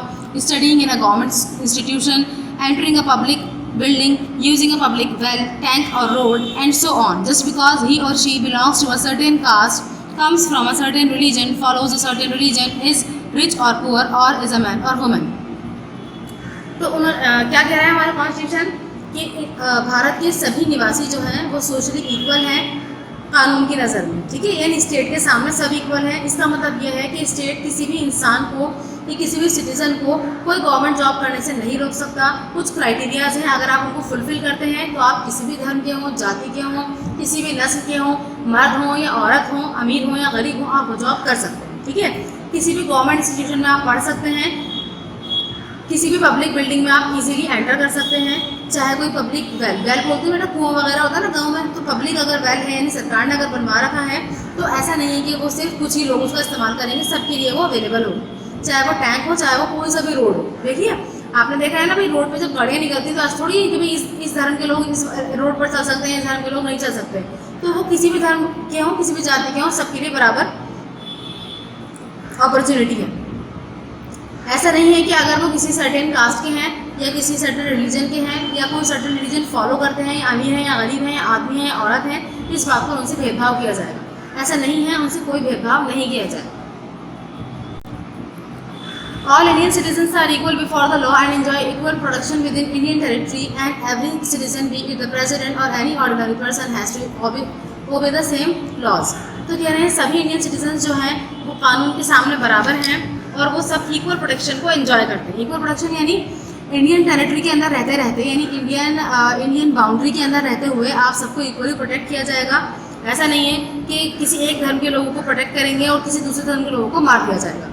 studying in a government institution, entering a public building, using a public well, tank or road, and so on, just because he or she belongs to a certain caste, comes from a certain religion, follows a certain religion, is rich or poor, or is a man or woman. तो क्या कह रहा है हमारा constitution कि भारत के सभी निवासी जो हैं वो सोशली इक्वल हैं कानून की नज़र में, ठीक है, यानी स्टेट के सामने सब इक्वल हैं। इसका मतलब यह है कि स्टेट किसी भी इंसान को कि किसी भी सिटीज़न को कोई गवर्नमेंट जॉब करने से नहीं रोक सकता। कुछ क्राइटेरियाज़ हैं, अगर आप उनको फुलफ़िल करते हैं तो आप किसी भी धर्म के हों, जाति के हों, किसी भी नस्ल के हों, मर्द हों या औरत हों, अमीर हों या गरीब हों, आप वो जॉब कर सकते हैं। ठीक है, किसी भी गवर्नमेंट इंस्टीट्यूशन में आप पढ़ सकते हैं, किसी भी पब्लिक बिल्डिंग में आप इजीली एंटर कर सकते हैं, चाहे कोई पब्लिक वेल बोलते हैं बेटा, कुआं वगैरह होता है ना गाँव में, तो पब्लिक अगर वेल है यानी सरकार ने अगर बनवा रखा है तो ऐसा नहीं है कि वो सिर्फ कुछ ही लोग उसका इस्तेमाल करेंगे, सबके लिए वो अवेलेबल हो, चाहे वो टैंक हो, चाहे वो कोई सा भी रोड हो। देखिए आपने देखा है ना भाई, रोड पे जब गाड़ियाँ निकलती तो आज थोड़ी है कि भाई इस धर्म के लोग इस रोड पर चल सकते हैं, इस धर्म के लोग नहीं चल सकते, तो वो किसी भी धर्म के हों, किसी भी जाति के हों, सबके लिए बराबर अपॉर्चुनिटी है। ऐसा नहीं है कि अगर वो किसी सर्टेन कास्ट के हैं या किसी सर्टेन रिलीजन के हैं या कोई सर्टेन रिलीजन फॉलो करते हैं, या अमीर हैं या गरीब हैं या आदमी हैं या औरत हैं, तो इस बात पर उनसे भेदभाव किया जाएगा। ऐसा नहीं है, उनसे कोई भेदभाव नहीं किया जाएगा। All Indian citizens are equal before the law and enjoy equal protection within Indian territory, and every citizen, be it the president or any ordinary person, has to obey the same laws. तो कह रहे हैं सभी Indian citizens जो हैं वो कानून के सामने बराबर हैं और वो सब इक्वल प्रोटेक्शन को एंजॉय करते हैं। इक्वल प्रोटेक्शन यानी इंडियन टेरिटरी के अंदर रहते यानी इंडियन बाउंड्री के अंदर रहते हुए आप सबको इक्वली प्रोटेक्ट किया जाएगा। ऐसा नहीं है कि किसी एक धर्म के लोगों को प्रोटेक्ट करेंगे और किसी दूसरे धर्म के लोगों को मार दिया जाएगा।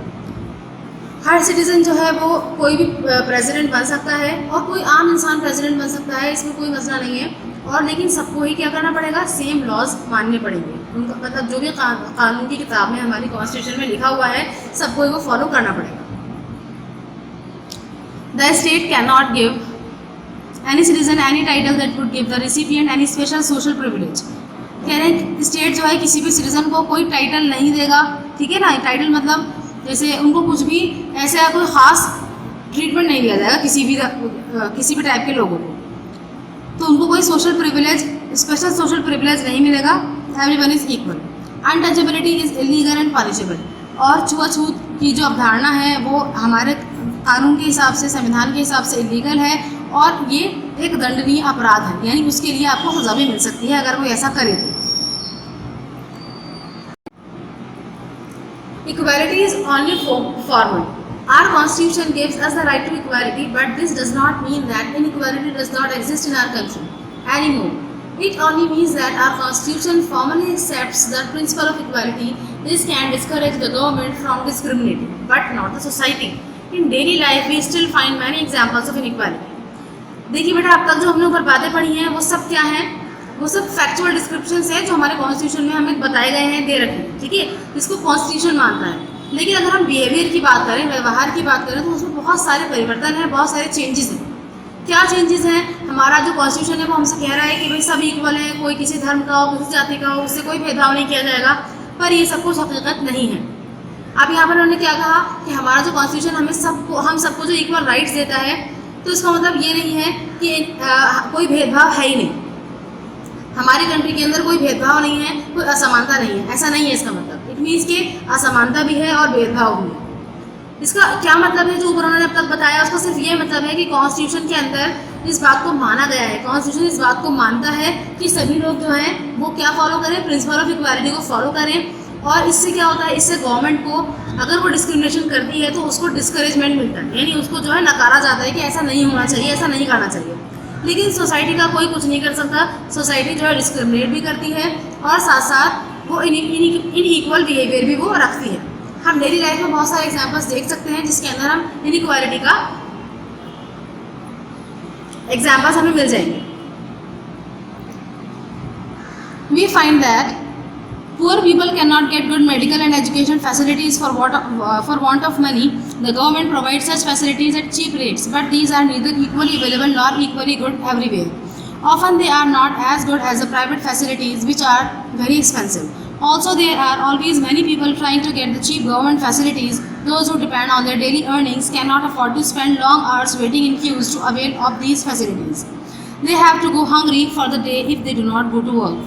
हर सिटीज़न जो है वो कोई भी प्रेसिडेंट बन सकता है और कोई आम इंसान प्रेसिडेंट बन सकता है, इसमें कोई मसला नहीं है। और लेकिन सबको ही क्या करना पड़ेगा, सेम लॉज मानने पड़ेंगे। उनका मतलब जो भी कानून की किताब में हमारी कॉन्स्टिट्यूशन में लिखा हुआ है सबको ही वो फॉलो करना पड़ेगा। The state can not give any citizen any title that would give the recipient any special social privilege. कह रहे हैं स्टेट जो है किसी भी सिटीजन को कोई टाइटल नहीं देगा, ठीक है ना। टाइटल मतलब जैसे उनको कुछ भी ऐसा कोई ख़ास ट्रीटमेंट नहीं दिया जाएगा किसी भी टाइप के लोगों को, तो उनको कोई social privilege, special social privilege नहीं मिलेगा। Everyone is equal. Untouchability is illegal and punishable. और छुआछूत की जो अवधारणा है वो हमारे कानून के हिसाब से, संविधान के हिसाब से इलीगल है और ये एक दंडनीय अपराध है, यानी उसके लिए आपको सजा भी मिल सकती है अगर कोई ऐसा करे तो। Equality is only formal. Our constitution gives us the right to equality, but this does not mean that inequality does not exist in our country anymore. It only means that our constitution formally accepts the principle of equality. This can discourage the government from discriminating, but not the society. In daily life, we still find many examples of inequality. देखिए बेटा, अब तक जो हमने ऊपर बातें पढ़ी हैं वो सब क्या हैं, वो सब फैक्चुअल डिस्क्रिप्शंस है जो हमारे कॉन्स्टिट्यूशन में हमें बताए गए हैं, दे रखे हैं, ठीक है, इसको कॉन्स्टिट्यूशन मानता है। लेकिन अगर हम बिहेवियर की बात करें, व्यवहार की बात करें, तो उसमें बहुत सारे परिवर्तन हैं, बहुत सारे चेंजेस हैं। क्या चेंजेस हैं? हमारा जो कॉन्स्टिट्यूशन है वो हमसे कह रहा है कि भाई सब इक्वल है, कोई किसी धर्म का हो, किसी जाति का हो, उससे कोई भेदभाव नहीं किया जाएगा, पर ये सब कुछ हकीकत नहीं है। अब यहाँ पर उन्होंने क्या कहा कि हमारा जो कॉन्स्टिट्यूशन हम सबको जो इक्वल राइट्स देता है, तो इसका मतलब ये नहीं है कि कोई भेदभाव है ही नहीं, हमारी कंट्री के अंदर कोई भेदभाव नहीं है, कोई असमानता नहीं है, ऐसा नहीं है इसका मतलब। इट मीन्स कि असमानता भी है और भेदभाव भी है। इसका क्या मतलब है जो ऊपर उन्होंने अब तक बताया, उसका सिर्फ ये मतलब है कि कॉन्स्टिट्यूशन के अंदर इस बात को माना गया है, कॉन्स्टिट्यूशन इस बात को मानता है कि सभी लोग जो हैं वो क्या फॉलो करें, प्रिंसिपल ऑफ इक्वालिटी को फॉलो करें। और इससे क्या होता है, इससे गवर्नमेंट को अगर वो डिस्क्रिमिनेशन करती है तो उसको डिस्करेजमेंट मिलता है, यानी उसको जो है नकारा जाता है कि ऐसा नहीं होना चाहिए, ऐसा नहीं करना चाहिए। लेकिन सोसाइटी का कोई कुछ नहीं कर सकता, सोसाइटी जो है डिस्क्रिमिनेट भी करती है और साथ साथ वो इनइक्वल बिहेवियर भी वो रखती है। हम डेली लाइफ में बहुत सारे एग्जांपल्स देख सकते हैं जिसके अंदर हम इनइक्वालिटी का एग्जांपल्स हमें मिल जाएंगे। We find that poor people cannot get good medical and education facilities for want of money. The government provides such facilities at cheap rates, but these are neither equally available nor equally good everywhere. Often they are not as good as the private facilities, which are very expensive. Also, there are always many people trying to get the cheap government facilities. Those who depend on their daily earnings cannot afford to spend long hours waiting in queues to avail of these facilities. They have to go hungry for the day if they do not go to work.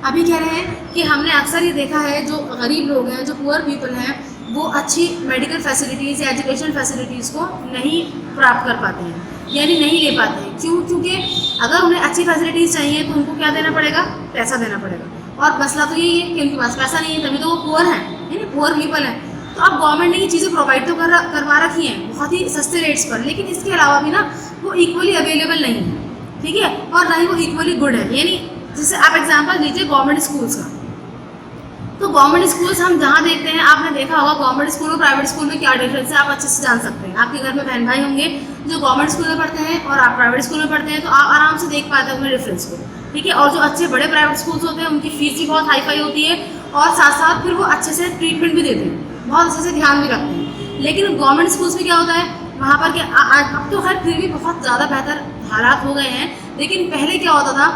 अभी कह रहे हैं कि हमने अक्सर ये देखा है जो गरीब लोग हैं, जो पुअर पीपल हैं, वो अच्छी मेडिकल फैसिलिटीज़ या एजुकेशन फैसिलिटीज़ को नहीं प्राप्त कर पाते हैं, यानी नहीं ले पाते हैं। क्यों? क्योंकि अगर उन्हें अच्छी फैसिलिटीज़ चाहिए तो उनको क्या देना पड़ेगा, पैसा देना पड़ेगा। और मसला तो यही है कि उनके पास पैसा नहीं है, तभी तो वो पुअर हैं, यानी पुअर पीपल हैं। तो अब गवर्नमेंट ने ये चीज़ें प्रोवाइड तो करवा रखी हैं बहुत ही सस्ते रेट्स पर, लेकिन इसके अलावा भी ना वो इक्वली अवेलेबल नहीं है, ठीक है, और ना ही वो इक्वली गुड है। यानी जैसे आप एग्जांपल लीजिए गवर्नमेंट स्कूल्स का, तो गवर्नमेंट स्कूल्स हम जहाँ देखते हैं, आपने देखा होगा गवर्नमेंट स्कूल और प्राइवेट स्कूल में क्या डिफरेंस है, आप अच्छे से जान सकते हैं। आपके घर में बहन भाई होंगे जो गवर्नमेंट स्कूल में पढ़ते हैं और आप प्राइवेट स्कूल में पढ़ते हैं, तो आप आराम से देख पाते हैं उनमें डिफरेंस को, ठीक है। और जो अच्छे बड़े प्राइवेट स्कूल्स होते हैं उनकी फीस भी बहुत हाई फाई होती है और साथ साथ फिर वो अच्छे से ट्रीटमेंट भी देते हैं, बहुत अच्छे से ध्यान भी रखते हैं। लेकिन गवर्नमेंट स्कूल्स में क्या होता है, वहाँ पर क्या अब तो खैर फिर भी बहुत ज़्यादा बेहतर हालात हो गए हैं, लेकिन पहले क्या होता था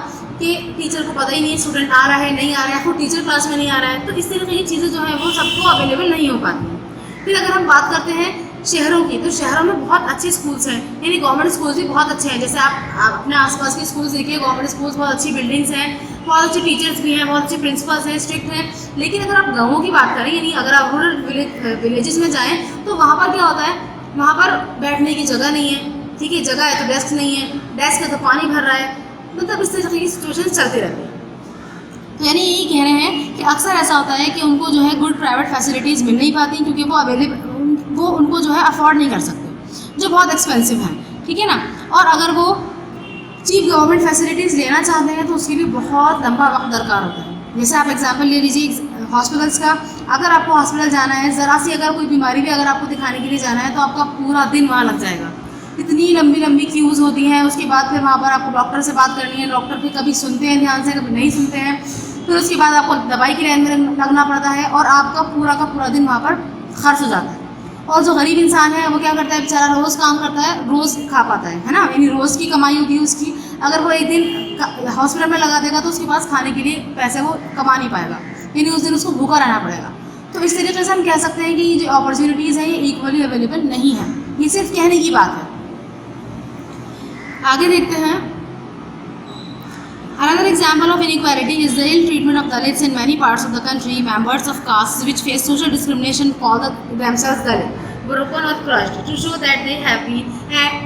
कि टीचर को पता ही नहीं स्टूडेंट आ रहा है नहीं आ रहा है, फिर टीचर क्लास में नहीं आ रहा है, तो इस तरह की चीज़ें जो हैं वो सबको अवेलेबल नहीं हो पाती हैं। फिर अगर हम बात करते हैं शहरों की, तो शहरों में बहुत अच्छे स्कूल्स हैं, यानी गवर्नमेंट स्कूल्स भी बहुत अच्छे हैं। जैसे आप अपने आसपास के स्कूल्स देखिए, गवर्नमेंट स्कूल्स बहुत अच्छी बिल्डिंग्स हैं, बहुत अच्छे टीचर्स भी हैं, बहुत अच्छे प्रिंसिपल्स हैं, स्ट्रिक्ट हैं। लेकिन अगर आप गाँवों की बात करें, यानी अगर आप रूरल विलेजेस में जाएँ तो वहाँ पर क्या होता है, वहाँ पर बैठने की जगह नहीं है, ठीक है, जगह है तो डेस्क नहीं है, डेस्क है तो पानी भर रहा है, मतलब इस तरह की सिचुएशन चलती रहती है। तो यानी यही कह रहे हैं कि अक्सर ऐसा होता है कि उनको जो है गुड प्राइवेट फैसिलिटीज़ मिल नहीं पाती, क्योंकि वो उनको जो है अफोर्ड नहीं कर सकते, जो बहुत एक्सपेंसिव हैं, ठीक है ना। और अगर वो चीप गवर्नमेंट फैसिलिटीज़ लेना चाहते हैं तो उसके लिए बहुत लंबा वक्त दरकार होता है। जैसे आप एग्जांपल ले लीजिए हॉस्पिटल्स का, अगर आपको हॉस्पिटल जाना है, ज़रा सी अगर कोई बीमारी भी अगर आपको दिखाने के लिए जाना है तो आपका पूरा दिन वहाँ लग जाएगा, इतनी लंबी लंबी क्यूज़ होती हैं। उसके बाद फिर वहाँ पर आपको डॉक्टर से बात करनी है, डॉक्टर फिर कभी सुनते हैं ध्यान से कभी नहीं सुनते हैं, फिर उसके बाद आपको दवाई की लाइन में लगना पड़ता है और आपका पूरा का पूरा दिन वहाँ पर खर्च हो जाता है। और जो गरीब इंसान है वो क्या करता है, बेचारा रोज़ काम करता है, रोज़ खा पाता है ना, यानी रोज़ की कमाई होती है उसकी, अगर वो एक दिन हॉस्पिटल में लगा देगा तो उसके पास खाने के लिए पैसे वो कमा नहीं पाएगा, यानी उस दिन उसको भूखा रहना पड़ेगा। तो इस तरीके से हम कह सकते हैं कि ये जो अपॉर्चुनिटीज़ हैं ये इक्वली अवेलेबल नहीं है, ये सिर्फ कहने की बात है। आगे देखते हैं, Another example of inequality is the ill treatment of Dalits in many parts of the country. Members of castes which face social discrimination call themselves Dalit, broken or crushed to show that they have been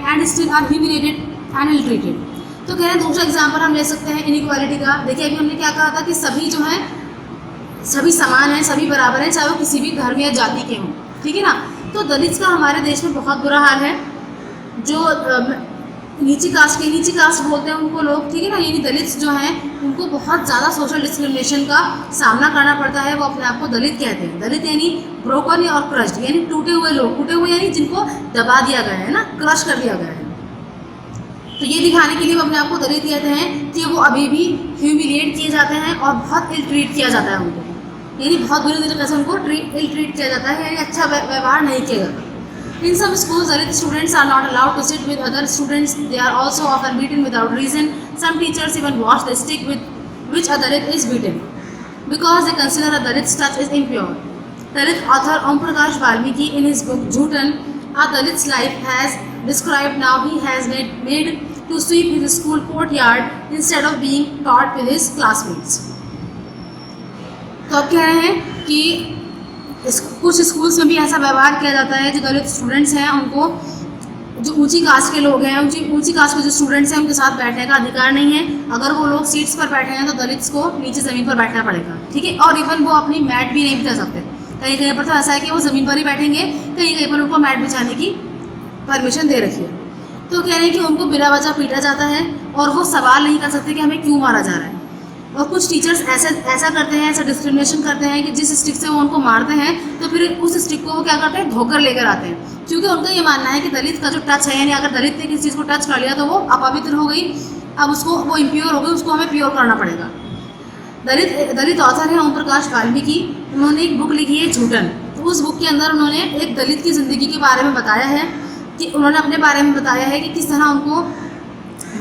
and still are humiliated and ill-treated. तो कह रहे हैं दूसरा example हम ले सकते हैं inequality का। देखिए अभी हमने क्या कहा था कि सभी जो हैं सभी समान हैं, सभी बराबर हैं, चाहे वो किसी भी धर्म या जाति के हों, ठीक है ना। तो दलित्स का हमारे देश में बहुत बुरा हाल है। जो नीची कास्ट बोलते हैं उनको लोग, ठीक है ना, यानी दलित्स जो हैं उनको बहुत ज़्यादा सोशल डिस्क्रिमिनेशन का सामना करना पड़ता है। वो अपने आप को दलित कहते हैं। दलित यानी ब्रोकन और क्रश्ड, यानी टूटे हुए लोग, टूटे हुए यानी जिनको दबा दिया गया है ना, क्रश कर दिया गया है। तो ये दिखाने के लिए वो अपने आप को दलित कहते हैं कि वो अभी भी ह्यूमिलिएट किए जाते हैं और बहुत इल ट्रीट किया जाता है उनको, यानी बहुत बुरी तरीके से उनको इल ट्रीट किया जाता है, यानी अच्छा व्यवहार नहीं किया जाता। In some schools, Dalit students are not allowed to sit with other students. They are also often beaten without reason. Some teachers even wash the stick with which a Dalit is beaten, because they consider a Dalit's touch is impure. Dalit author Om Prakash Valmiki, in his book Jhutan, A Dalit's Life, has described now he has made to sweep his school courtyard instead of being taught with his classmates. तो अब कह रहे हैं कि कुछ schools में भी ऐसा व्यवहार किया जाता है। जो दलित स्टूडेंट्स हैं उनको, जो ऊंची कास्ट के लोग हैं, ऊंची कास्ट के जो स्टूडेंट्स हैं उनके साथ बैठने का अधिकार नहीं है। अगर वो लोग सीट्स पर बैठे हैं तो दलित्स को नीचे ज़मीन पर बैठना पड़ेगा, ठीक है। और इवन वो अपनी मैट भी नहीं बिछा सकते। कहीं कहीं पर तो ऐसा है कि वो ज़मीन पर ही बैठेंगे, कहीं कहीं पर उनको मैट बिछाने की परमिशन दे रखी है। तो कह रहे हैं कि उनको बिना वजह पीटा जाता है और वो सवाल नहीं कर सकते कि हमें क्यों मारा जा रहा है। और कुछ टीचर्स ऐसा करते हैं, ऐसा डिस्क्रिमिनेशन करते हैं कि जिस स्टिक से वो उनको मारते हैं तो फिर उस स्टिक को वो क्या करते हैं, धोकर लेकर आते हैं, क्योंकि उनका ये मानना है कि दलित का जो टच है, यानी अगर दलित ने किसी चीज़ को टच कर लिया तो वो अपवित्र हो गई, अब उसको वो इम्प्योर हो गई, उसको हमें प्योर करना पड़ेगा। दलित ऑथर है ओम प्रकाश वाल्मीकि, उन्होंने एक बुक लिखी है झूठन। तो उस बुक के अंदर उन्होंने एक दलित की ज़िंदगी के बारे में बताया है, कि उन्होंने अपने बारे में बताया है कि किस तरह उनको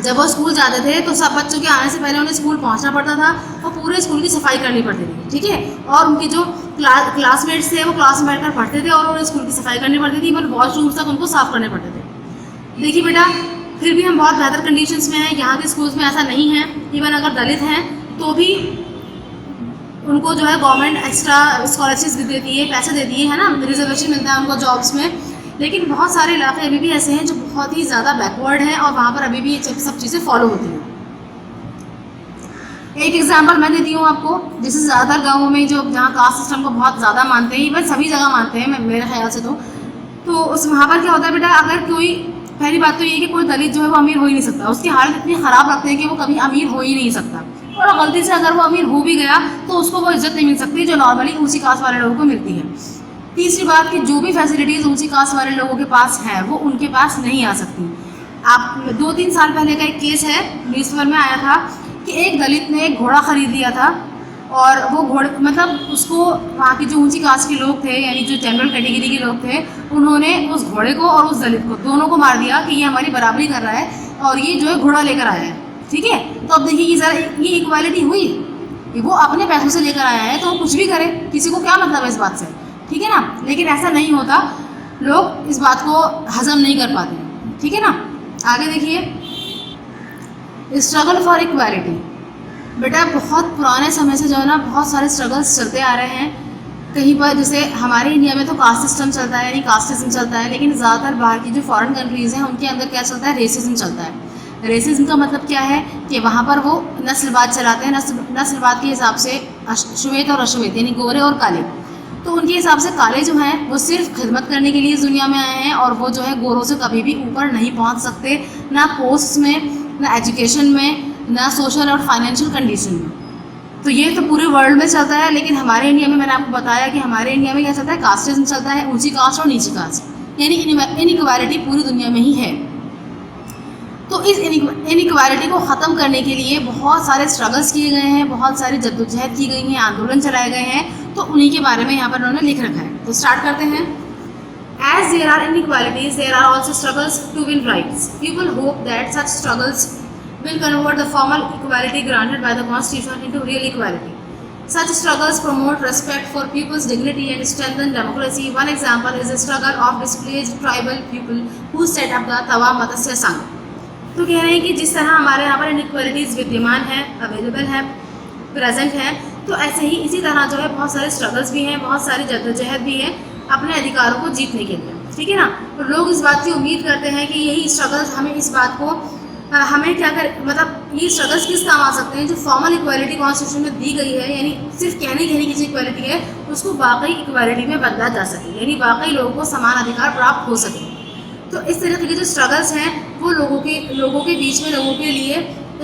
जब वो स्कूल जाते थे तो सब बच्चों के आने से पहले उन्हें स्कूल पहुंचना पड़ता था और पूरे स्कूल की सफाई करनी पड़ती थी, ठीक है। और उनके जो क्लासमेट्स थे वो क्लास में बैठकर पढ़ते थे और उन्हें स्कूल की सफाई करनी पड़ती थी, इवन वॉशरूम्स तक उनको साफ़ करने पड़ते थे। देखिए बेटा, फिर भी हम बहुत बेहतर कंडीशंस में हैं। यहाँ के स्कूल्स में ऐसा नहीं है। इवन अगर दलित हैं तो भी उनको जो है गवर्नमेंट एक्स्ट्रा स्कॉलरशिप्स भी देती है, पैसे देती है ना, रिजर्वेशन मिलता है उनको जॉब्स में। लेकिन बहुत सारे इलाके अभी भी ऐसे हैं जो बहुत ही ज़्यादा बैकवर्ड हैं और वहाँ पर अभी भी ये सब चीज़ें फॉलो होती हैं। एक एग्जांपल मैं देती हूँ आपको, जैसे ज़्यादातर गाँवों में जो जहाँ कास्ट सिस्टम को बहुत ज़्यादा मानते हैं, इवन सभी जगह मानते हैं मेरे ख्याल से, तो उस वहाँ पर क्या होता है बेटा, अगर कोई, पहली बात तो ये कि कोई दलित जो है वो अमीर हो ही नहीं सकता, उसकी हालत इतनी ख़राब रखते हैं कि वो कभी अमीर हो ही नहीं सकता। और गलती से अगर वो अमीर हो भी गया तो उसको वो इज्जत नहीं मिल सकती जो नॉर्मली ऊंची कास्ट वाले लोगों को मिलती है। तीसरी बात कि जो भी फैसिलिटीज़ ऊंची कास्ट वाले लोगों के पास है वो उनके पास नहीं आ सकती। आप 2-3 साल पहले का एक केस है, न्यूज़पेपर में आया था कि एक दलित ने एक घोड़ा खरीद लिया था और वो घोड़े मतलब उसको वहाँ की जो ऊंची कास्ट के लोग थे यानी जो जनरल कैटेगरी के लोग थे उन्होंने उस घोड़े को और उस दलित को दोनों को मार दिया कि ये हमारी बराबरी कर रहा है और ये जो है घोड़ा लेकर आया है। ठीक है, तो अब देखिए ये इक्वालिटी हुई, वो अपने पैसों से लेकर आया है तो वो कुछ भी करे, किसी को क्या मतलब है इस बात से, ठीक है ना। लेकिन ऐसा नहीं होता, लोग इस बात को हजम नहीं कर पाते, ठीक है ना। आगे देखिए, स्ट्रगल फॉर इक्वालिटी। बेटा बहुत पुराने समय से जो है ना बहुत सारे स्ट्रगल्स चलते आ रहे हैं। कहीं पर जैसे हमारे इंडिया में तो कास्ट सिस्टम चलता है यानी कास्टिज्म चलता है, लेकिन ज़्यादातर बाहर की जो फॉरेन कंट्रीज़ हैं उनके अंदर क्या चलता है, रेसिज्म चलता है। रेसिज्म का मतलब क्या है कि वहाँ पर वो नस्लवाद चलाते हैं, नस्लवाद के हिसाब से श्वेत और अश्वेत यानी गोरे और काले। तो उनके हिसाब से काले जो हैं वो सिर्फ खिदमत करने के लिए इस दुनिया में आए हैं और वो जो है गोरों से कभी भी ऊपर नहीं पहुँच सकते, ना पोस्ट में, ना एजुकेशन में, ना सोशल और फाइनेंशियल कंडीशन में। तो ये तो पूरे वर्ल्ड में चलता है, लेकिन हमारे इंडिया में मैंने आपको बताया कि हमारे इंडिया में क्या चलता है, कास्टिज्म चलता है, ऊंची कास्ट और नीची कास्ट यानी इनइक्वालिटी पूरी दुनिया में ही है। तो इस इनइक्वालिटी को ख़त्म करने के लिए बहुत सारे स्ट्रगल्स किए गए हैं, बहुत सारी जद्दोजहद की गई हैं, आंदोलन चलाए गए हैं, तो उन्हीं के बारे में यहाँ पर उन्होंने लिख रखा है। तो स्टार्ट करते हैं। As there are inequalities, there are also struggles to win rights. People hope that such struggles will convert the formal equality granted by the Constitution into real equality. Such struggles promote respect for people's dignity and strengthen democracy. One example is the struggle of displaced tribal people who set up the Tawa Matsya Sangh. तो कह रहे हैं कि जिस तरह हमारे यहाँ पर इनइक्वालिटीज़ विद्यमान है, अवेलेबल है, प्रेजेंट है, तो ऐसे ही इसी तरह जो है बहुत सारे स्ट्रगल्स भी हैं, बहुत सारी जद्दोजहद भी है अपने अधिकारों को जीतने के लिए, ठीक है ना। तो लोग इस बात की उम्मीद करते हैं कि यही स्ट्रगल्स हमें इस बात को हमें क्या कर मतलब ये स्ट्रगल्स किस काम आ सकते हैं, जो फॉर्मल इक्वालिटी कॉन्स्टिट्यूशन में दी गई है यानी सिर्फ कहने की जो इक्वालिटी है उसको वाकई इक्वालिटी में बदला जा सके, यानी वाकई लोगों को समान अधिकार प्राप्त हो सके। तो इस तरह के जो स्ट्रगल्स हैं वो लोगों के बीच में लोगों के लिए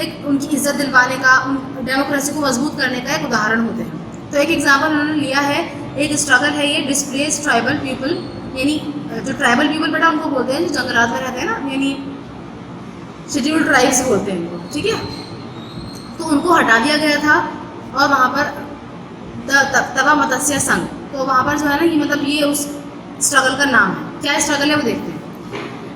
एक उनकी इज्जत दिलवाने का, डेमोक्रेसी को मजबूत करने का एक उदाहरण होते हैं। तो एक एग्जाम्पल उन्होंने लिया है, एक स्ट्रगल है ये डिस्प्लेस्ड ट्राइबल पीपल, यानी जो ट्राइबल पीपल बेटा उनको बोलते हैं जो जंगलात में रहते हैं ना, यानी शेड्यूल्ड ट्राइब्स बोलते हैं इनको, ठीक है। तो उनको हटा दिया गया था और वहाँ पर तवा मत्स्य संघ, तो वहाँ पर जो है ना ये मतलब ये उस स्ट्रगल का नाम है। क्या स्ट्रगल है वो देखते हैं।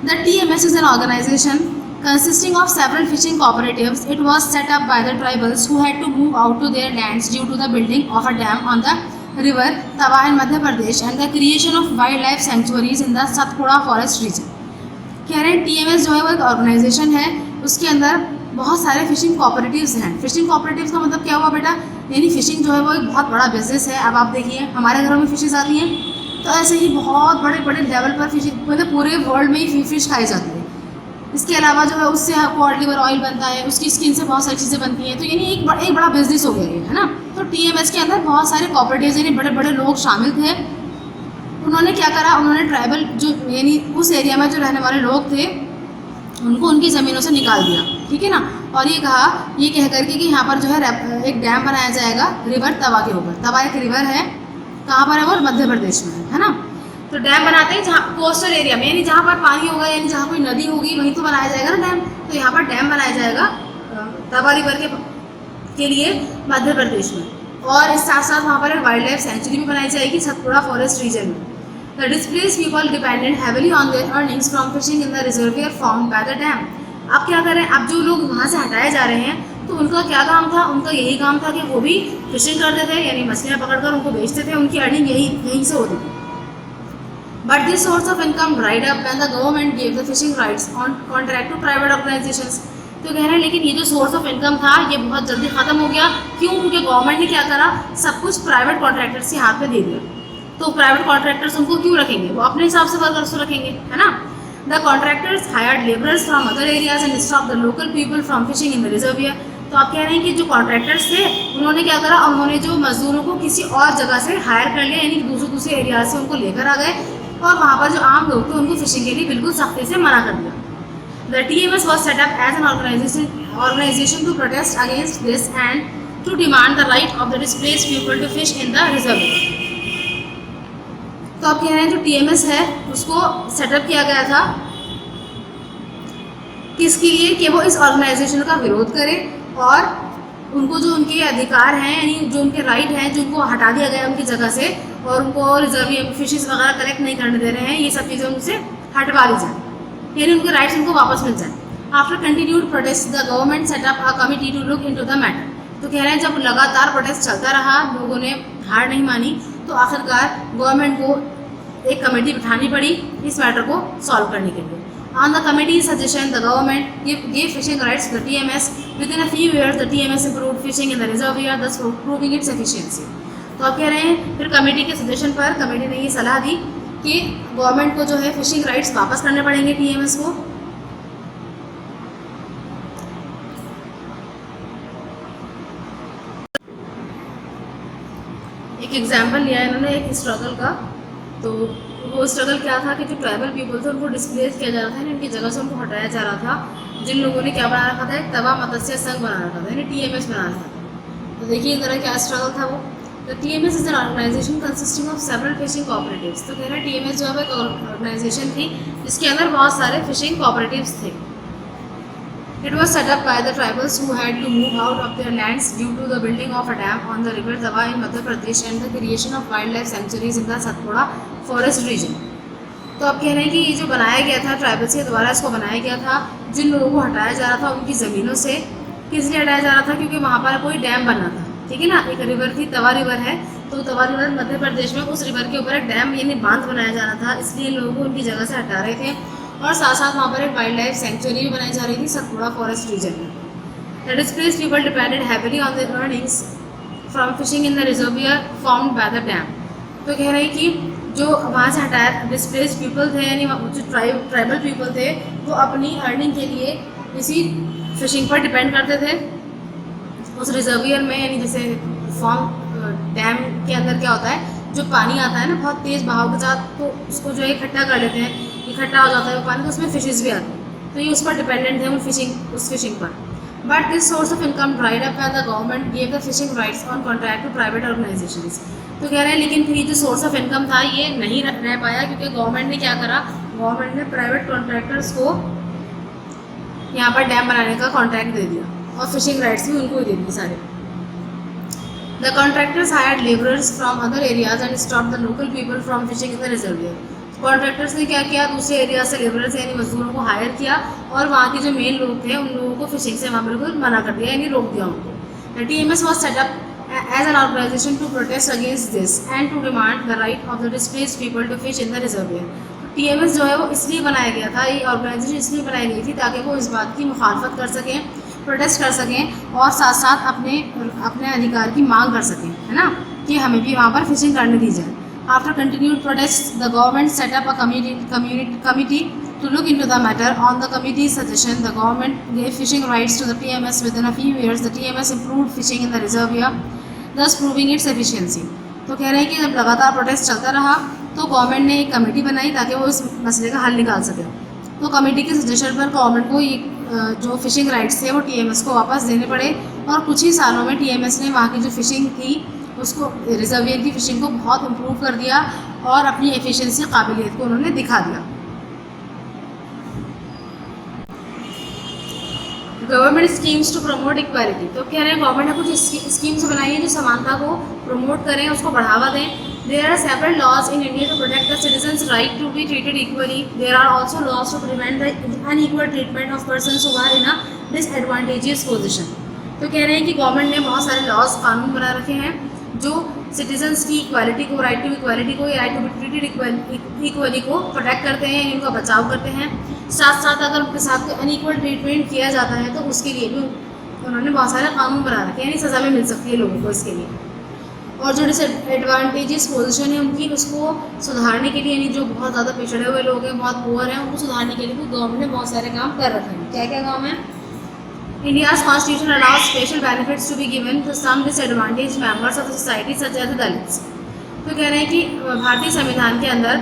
The TMS is an organization consisting of several fishing cooperatives. It was set up by the tribals who had to move out to their lands due to the building of a dam on the river Tawa in Madhya Pradesh and the creation of wildlife sanctuaries in the Satpura forest region. कह रहे हैं TMS जो है वो एक organisation है, उसके अंदर बहुत सारे फिशिंग कॉपरेटिव्स हैं। फिशिंग कॉपरेटिव्स का मतलब क्या हुआ बेटा, यानी फिशिंग जो है वो एक बहुत बड़ा बिजनेस है। अब आप देखिए हमारे घरों में फिशेज आती हैं, तो ऐसे ही बहुत बड़े बड़े लेवल पर फिशिंग मतलब पूरे वर्ल्ड में ही फिश खाई जाती है। इसके अलावा जो है उससे कॉड लिवर ऑयल बनता है, उसकी स्किन से बहुत सारी चीज़ें बनती हैं, तो यानी एक बड़ा बिजनेस हो गया ये, है ना। तो TMS के अंदर बहुत सारे कॉपरेटिव्स यानी बड़े बड़े लोग शामिल थे। उन्होंने क्या करा, उन्होंने ट्राइबल जो यानी उस एरिया में जो रहने वाले लोग थे उनको उनकी ज़मीनों से निकाल दिया, ठीक है ना। और ये कहा, ये कह करके कि यहाँ पर जो है एक डैम बनाया जाएगा रिवर तवा के ऊपर। तवा एक रिवर है, कहाँ पर है वो, मध्य प्रदेश में है ना। तो डैम बनाते हैं जहाँ कोस्टल एरिया में, यानी जहाँ पर पानी होगा यानी जहाँ कोई नदी होगी वहीं तो बनाया जाएगा ना डैम। तो यहाँ पर डैम बनाया जाएगा तवा रिवर के लिए मध्य प्रदेश में। और इस साथ साथ वहाँ पर वाइल्ड लाइफ सेंचुरी भी बनाई जाएगी सतपुड़ा फॉरेस्ट रीजन में। The displaced people depended heavily on their earnings from fishing in the reservoir formed by the dam. अब क्या करें, अब जो लोग वहाँ से हटाए जा रहे हैं तो उनका क्या काम था, उनका यही काम था कि वो भी फिशिंग करते थे, यानी मछलियाँ पकड़कर उनको बेचते थे, उनकी अर्निंग यहीं से होती थी। But this source of income dried up when the government gave the fishing rights on contract to private organizations. तो कह रहे हैं लेकिन ये जो सोर्स ऑफ इनकम था ये बहुत जल्दी ख़त्म हो गया। क्यों? क्योंकि गवर्नमेंट ने क्या करा, सब कुछ प्राइवेट कॉन्ट्रैक्टर्स के हाथ में दे दिया। तो प्राइवेट कॉन्ट्रैक्टर्स उनको क्यों रखेंगे, वो अपने हिसाब से वर्कर्स को रखेंगे, है ना। The contractors hired labourers from other areas and stop the local people from fishing in the reservoir. तो आप कह रहे हैं कि जो कॉन्ट्रैक्टर्स थे उन्होंने क्या करा, उन्होंने जो मजदूरों को किसी और जगह से हायर कर लिया, यानी दूसरे एरिया से उनको लेकर आ गए और वहाँ पर जो आम लोग थे उनको फिशिंग के लिए बिल्कुल सख्ती से मना कर दिया। The TMS was set up as an organization to protest against this and to demand the right of the displaced people to fish in the reservoir. तो आप कह रहे हैं जो TMS है उसको सेटअप किया गया था किसके लिए कि वो इस ऑर्गेनाइजेशन का विरोध करे और उनको जो उनके अधिकार हैं यानी जो उनके राइट हैं जो उनको हटा दिया गया उनकी जगह से और उनको रिजर्व फिशेस वगैरह कलेक्ट नहीं करने दे रहे हैं, ये सब चीज़ें उनसे हटवा ली जाए यानी उनके राइट्स उनको वापस मिल जाए. After continued protest the government set up a committee to look into the matter. तो कह रहे हैं जब लगातार प्रोटेस्ट चलता रहा, लोगों ने हार नहीं मानी, तो आखिरकार गवर्नमेंट को एक कमेटी बिठानी पड़ी इस मैटर को सॉल्व करने के लिए. On the committee's suggestion, the government gave fishing rights to the TMS. Within a few years, the TMS improved fishing in the reservoir, thus proving its efficiency. तो आप कह रहे हैं फिर कमेटी के सजेशन पर कमेटी ने ये सलाह दी कि गवर्नमेंट को जो है फिशिंग राइट्स वापस करने पड़ेंगे TMS को. एक एग्जाम्पल लिया है इन्होंने एक स्ट्रगल का. तो वो स्ट्रगल क्या था कि जो ट्राइबल पीपल थे उनको डिस्प्लेस किया जा रहा था यानी उनकी जगह से उनको हटाया जा रहा था. जिन लोगों ने क्या बना रखा था, एक तवा मत्स्य संघ बना रखा था यानी TMS बना रखा था. तो देखिए जरा क्या स्ट्रगल था वो. तो TMS is an organisation consisting of several fishing cooperatives. तो कह रहे हैं TMS जो है एक ऑर्गेनाइजेशन थी जिसके अंदर बहुत सारे फिशिंग कोऑपरेटिव्स थे. It was set up by the tribals who had to move out of their lands due to the building of a dam on the river Tawa in Madhya Pradesh and the creation of wildlife sanctuaries in the Satpura forest region. तो अब कह रहे हैं कि ये जो बनाया गया था ट्राइबल्स के द्वारा, इसको बनाया गया था जिन लोगों को हटाया जा रहा था उनकी ज़मीनों से. किस लिए हटाया जा रहा था? क्योंकि वहाँ पर कोई डैम बनना था. ठीक है ना, एक रिवर थी, तवा रिवर है, तो तवा रिवर मध्य प्रदेश में, उस रिवर के ऊपर एक डैम यानी बांध बनाया जा रहा था, इसलिए लोगों को उनकी जगह से हटा रहे थे. और साथ साथ वहाँ पर एक वाइल्ड लाइफ सेंचुरी भी बनाई जा रही थी सतपुड़ा फॉरेस्ट रीजन में. The displaced people depended heavily on their earnings from fishing in the reservoir formed by the dam. तो कह रहे हैं कि जो वहाँ से हटाया डिस्प्लेस्ड पीपल थे यानी जो ट्राइबल पीपल थे वो अपनी अर्निंग के लिए इसी फिशिंग पर डिपेंड करते थे उस रिजर्वियर में. यानी जैसे फॉर्म डैम के अंदर क्या होता है, जो पानी आता है ना बहुत तेज़ बहाव के साथ, तो उसको जो है इकट्ठा कर लेते हैं, इकट्ठा हो जाता है वो पानी, तो उसमें फिशेस भी आती हैं. तो ये उस पर डिपेंडेंट थे उस फिशिंग पर. But this source of income dried up and the government gave the fishing rights on contract to private organisations. तो कह रहे हैं लेकिन फिर ये जो सोर्स ऑफ इनकम था ये नहीं रह पाया क्योंकि गवर्नमेंट ने क्या करा, गवर्नमेंट ने प्राइवेट कॉन्ट्रैक्टर्स को यहाँ पर डैम बनाने का कॉन्ट्रैक्ट दे दिया और फिशिंग राइट्स भी उनको ही दे दिए सारे. The contractors hired laborers from other areas and stopped the local people from fishing in the reservoir. Contractors ने क्या किया, दूसरे एरिया से लेबरर्स यानी मजदूरों को हायर किया और वहाँ के जो मेन लोग थे उन लोगों को फिशिंग से वहाँ बिल्कुल मना कर दिया यानी रोक दिया उनको. The TMS was set up as an organization to protest against this and to demand the right of the displaced people to fish in the reservoir. TMS जो है वो इसलिए बनाया गया था, ये ऑर्गेनाइजेशन इसलिए बनाई गई थी ताकि वो इस बात की मुखालफत कर सकें, प्रोटेस्ट कर सकें और साथ साथ अपने अधिकार की मांग कर सकें, है ना, कि हमें भी वहाँ पर फिशिंग करने दी जाए. After continued protests, the government set up a committee to look into the matter. On the committee's suggestion, the government gave fishing rights to the TMS. Within a few years, the TMS improved fishing in the reservoir, thus proving its efficiency. तो कह रहे हैं कि जब लगातार protest चलता रहा तो गवर्नमेंट ने एक कमेटी बनाई ताकि वो इस मसले का हल निकाल सके. तो कमेटी के सजेशन पर गवर्नमेंट को ये जो फिशिंग राइट्स थे वो TMS को वापस देने पड़े और कुछ ही सालों में TMS ने वहाँ की जो फिशिंग थी उसको, रिजर्वियर की फिशिंग को बहुत इम्प्रूव कर दिया और अपनी एफिशिएंसी, काबिलियत को उन्होंने दिखा दिया. Government schemes to promote equality. तो कह रहे हैं गवर्नमेंट ने कुछ स्कीम्स बनाई हैं जो समानता को प्रमोट करें, उसको बढ़ावा दें. There are several laws in India to protect the citizens right to be treated equally. There are also laws to prevent the unequal treatment of persons who are in a disadvantageous position. तो कह रहे हैं कि government ने बहुत सारे laws, कानून बना रखे हैं जो सिटीजन्स की इक्वालिटी को, राइट टू इक्वालिटी को या right to be treated equally को प्रोटेक्ट करते हैं, इनका बचाव करते हैं. साथ साथ अगर उनके साथ अनइक्वल ट्रीटमेंट किया जाता है तो उसके लिए भी उन्होंने बहुत सारे कानून बना रखे हैं, यानी सज़ा भी मिल सकती है लोगों को इसके लिए. और जो डिसएडवांटेजेस पोजीशन है उनकी, उसको सुधारने के लिए, यानी जो बहुत ज़्यादा पिछड़े हुए लोग हैं, बहुत पुअर हैं, उनको सुधारने के लिए भी गवर्नमेंट ने बहुत सारे काम कर रखे हैं. क्या क्या काम है? India's constitution allows special benefits to be given to some disadvantaged members of the society such as the Dalits. तो कह रहे हैं कि भारतीय संविधान के अंदर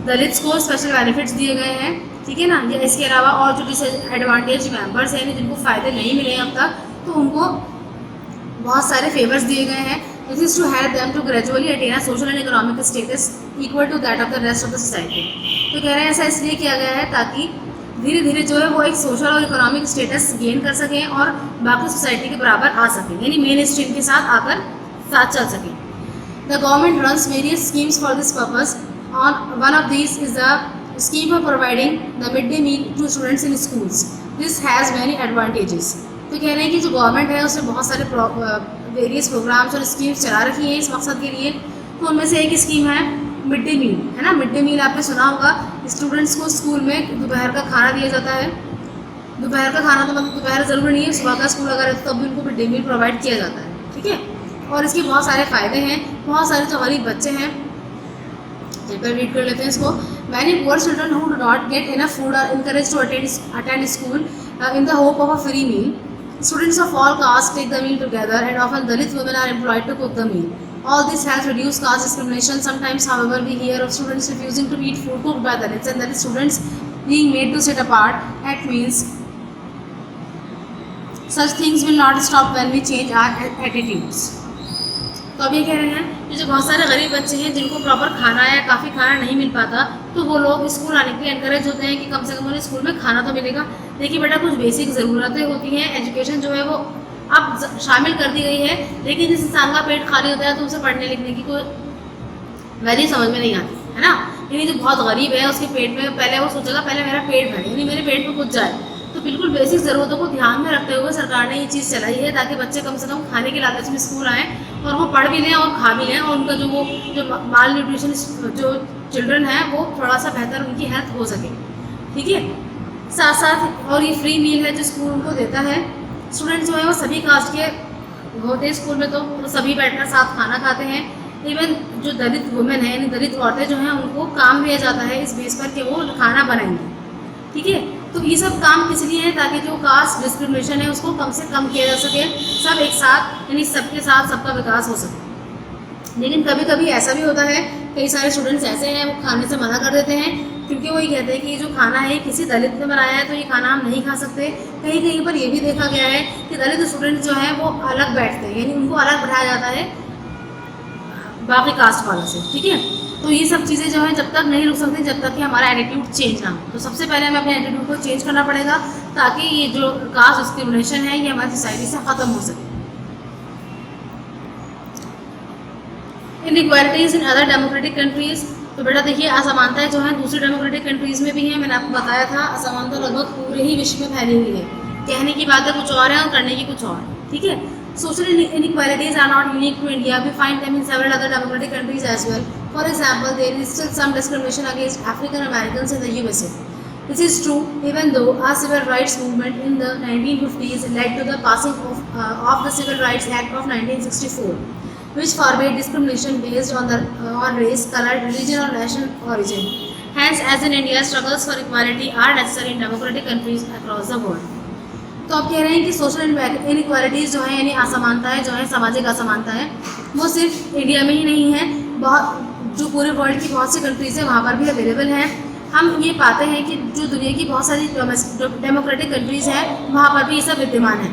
दलित्स को स्पेशल बेनिफिट्स दिए गए हैं ठीक है ना। या इसके अलावा और जो डिसएडवांटेज मेंबर्स हैं जिनको फ़ायदे नहीं मिले हैं अब तक, तो उनको बहुत सारे फेवर्स दिए गए हैं। This is to help them to gradually attain a social and economic status equal to that of the rest of the society. तो कह रहे हैं ऐसा इसलिए किया गया है ताकि धीरे धीरे जो है वो एक सोशल और इकोनॉमिक स्टेटस गेन कर सकें और बाकी सोसाइटी के बराबर आ सकें, यानी मेन स्ट्रीम के साथ आकर साथ चल सकें। The government runs various schemes for this purpose. On one of these is the scheme for providing the mid day meal to students in schools. This has many advantages. तो कह रहे हैं कि जो गवर्नमेंट है उसने बहुत सारे वेरियस प्रोग्राम्स और स्कीम्स चला रखी हैं इस मकसद के लिए। तो उनमें से एक स्कीम है मिड डे मील, है ना। मिड डे मील आपने सुना होगा, स्टूडेंट्स को स्कूल में दोपहर का खाना दिया जाता है। दोपहर का खाना तो मतलब दोपहर ज़रूरी नहीं है, सुबह का स्कूल अगर है तो तब भी उनको मिड डे मील प्रोवाइड किया जाता है, ठीक है। और इसके बहुत सारे फ़ायदे हैं। बहुत सारे जो गरीब बच्चे हैं, एक बार रीड कर लेते हैं इसको। Many poor children who do not get enough food are encourage to attend school in the hope of a free meal. Students of all castes take the meal together, and often Dalit women are employed to cook the meal. All this helps reduce caste discrimination. Sometimes, however, we hear of students refusing to eat food cooked by Dalits, and Dalit students being made to sit apart at meals. Such things will not stop when we change our attitudes. तो अब ये कह रहे हैं कि जो बहुत सारे गरीब बच्चे हैं जिनको प्रॉपर खाना या काफ़ी खाना नहीं मिल पाता, तो वो लोग स्कूल आने के लिए एनकरेज होते हैं कि कम से कम उन्हें स्कूल में खाना तो मिलेगा। देखिए बेटा, कुछ बेसिक ज़रूरतें होती हैं, एजुकेशन जो है वो अब शामिल कर दी गई है, लेकिन जिस इंसान का पेट खाली होता है तो उसे पढ़ने लिखने की कोई वैल्यू समझ में नहीं आती, है ना। यानी जो बहुत गरीब है उसके पेट में पहले वो सोचेगा पहले मेरा पेट भरे, यानी मेरे पेट में कुछ जाए। तो बिल्कुल बेसिक ज़रूरतों को ध्यान में रखते हुए सरकार ने ये चीज़ चलाई है ताकि बच्चे कम से कम खाने के लालच में स्कूल आएँ और वो पढ़ भी लें और खा भी लें, और उनका जो माल न्यूट्रिशन जो चिल्ड्रन है वो थोड़ा सा बेहतर उनकी हेल्थ हो सके, ठीक है। साथ साथ और ये फ्री मील है जो स्कूल उनको देता है। स्टूडेंट्स जो है वो सभी कास्ट के होते हैं स्कूल में, तो सभी बैठकर साथ खाना खाते हैं। इवन जो दलित वुमेन है यानी दलित औरतें जो हैं उनको काम दिया जाता है इस बेस पर कि वो खाना बनाएंगे, ठीक है। तो ये सब काम किस लिए है, ताकि जो कास्ट डिस्क्रिमिनेशन है उसको कम से कम किया जा सके, सब एक साथ यानी सबके साथ सबका विकास हो सके। लेकिन कभी कभी ऐसा भी होता है, कई सारे स्टूडेंट्स ऐसे हैं वो खाने से मना कर देते हैं, क्योंकि वो ये कहते हैं कि ये जो खाना है किसी दलित ने बनाया है तो ये खाना हम नहीं खा सकते। कहीं कहीं पर ये भी देखा गया है कि दलित स्टूडेंट्स जो हैं वो अलग बैठते हैं, यानी उनको अलग बढ़ाया जाता है बाकी कास्ट वालों से, ठीक है। तो ये सब चीज़ें जो हैं जब तक नहीं रुक सकती जब तक कि हमारा एटीट्यूड चेंज ना हो। तो सबसे पहले हमें अपने एटीट्यूड को चेंज करना पड़ेगा ताकि ये जो कास्ट डिस्क्रिमिनेशन है ये हमारी सोसाइटी से ख़त्म हो सके। Inequalities in other democratic countries. तो बेटा देखिए, असमानताएं जो हैं दूसरी डेमोक्रेटिक कंट्रीज़ में भी हैं। मैंने आपको बताया था असमानता लगभग पूरे ही विश्व में फैली हुई है। कहने की बातें कुछ और है और करने की कुछ और, ठीक है। Social inequalities are not unique to India. We find them in several other democratic countries as well. For example, there is still some discrimination against African Americans in the USA. This is true even though a civil rights movement in the 1950s led to the passing of the Civil Rights Act of 1964, which forbade discrimination based on race, color, religion or national origin. Hence, as in India, struggles for equality are necessary in democratic countries across the world. तो अब कह रहे हैं कि social inequalities जो है यानी असमानताएं जो है सामाजिक असमानताएं वो सिर्फ इंडिया में ही नहीं है, बहुत जो पूरे वर्ल्ड की बहुत सी कंट्रीज़ हैं वहाँ पर भी अवेलेबल हैं। हम ये पाते हैं कि जो दुनिया की बहुत सारी डेमोक्रेटिक कंट्रीज़ हैं वहाँ पर भी ये सब विद्यमान है।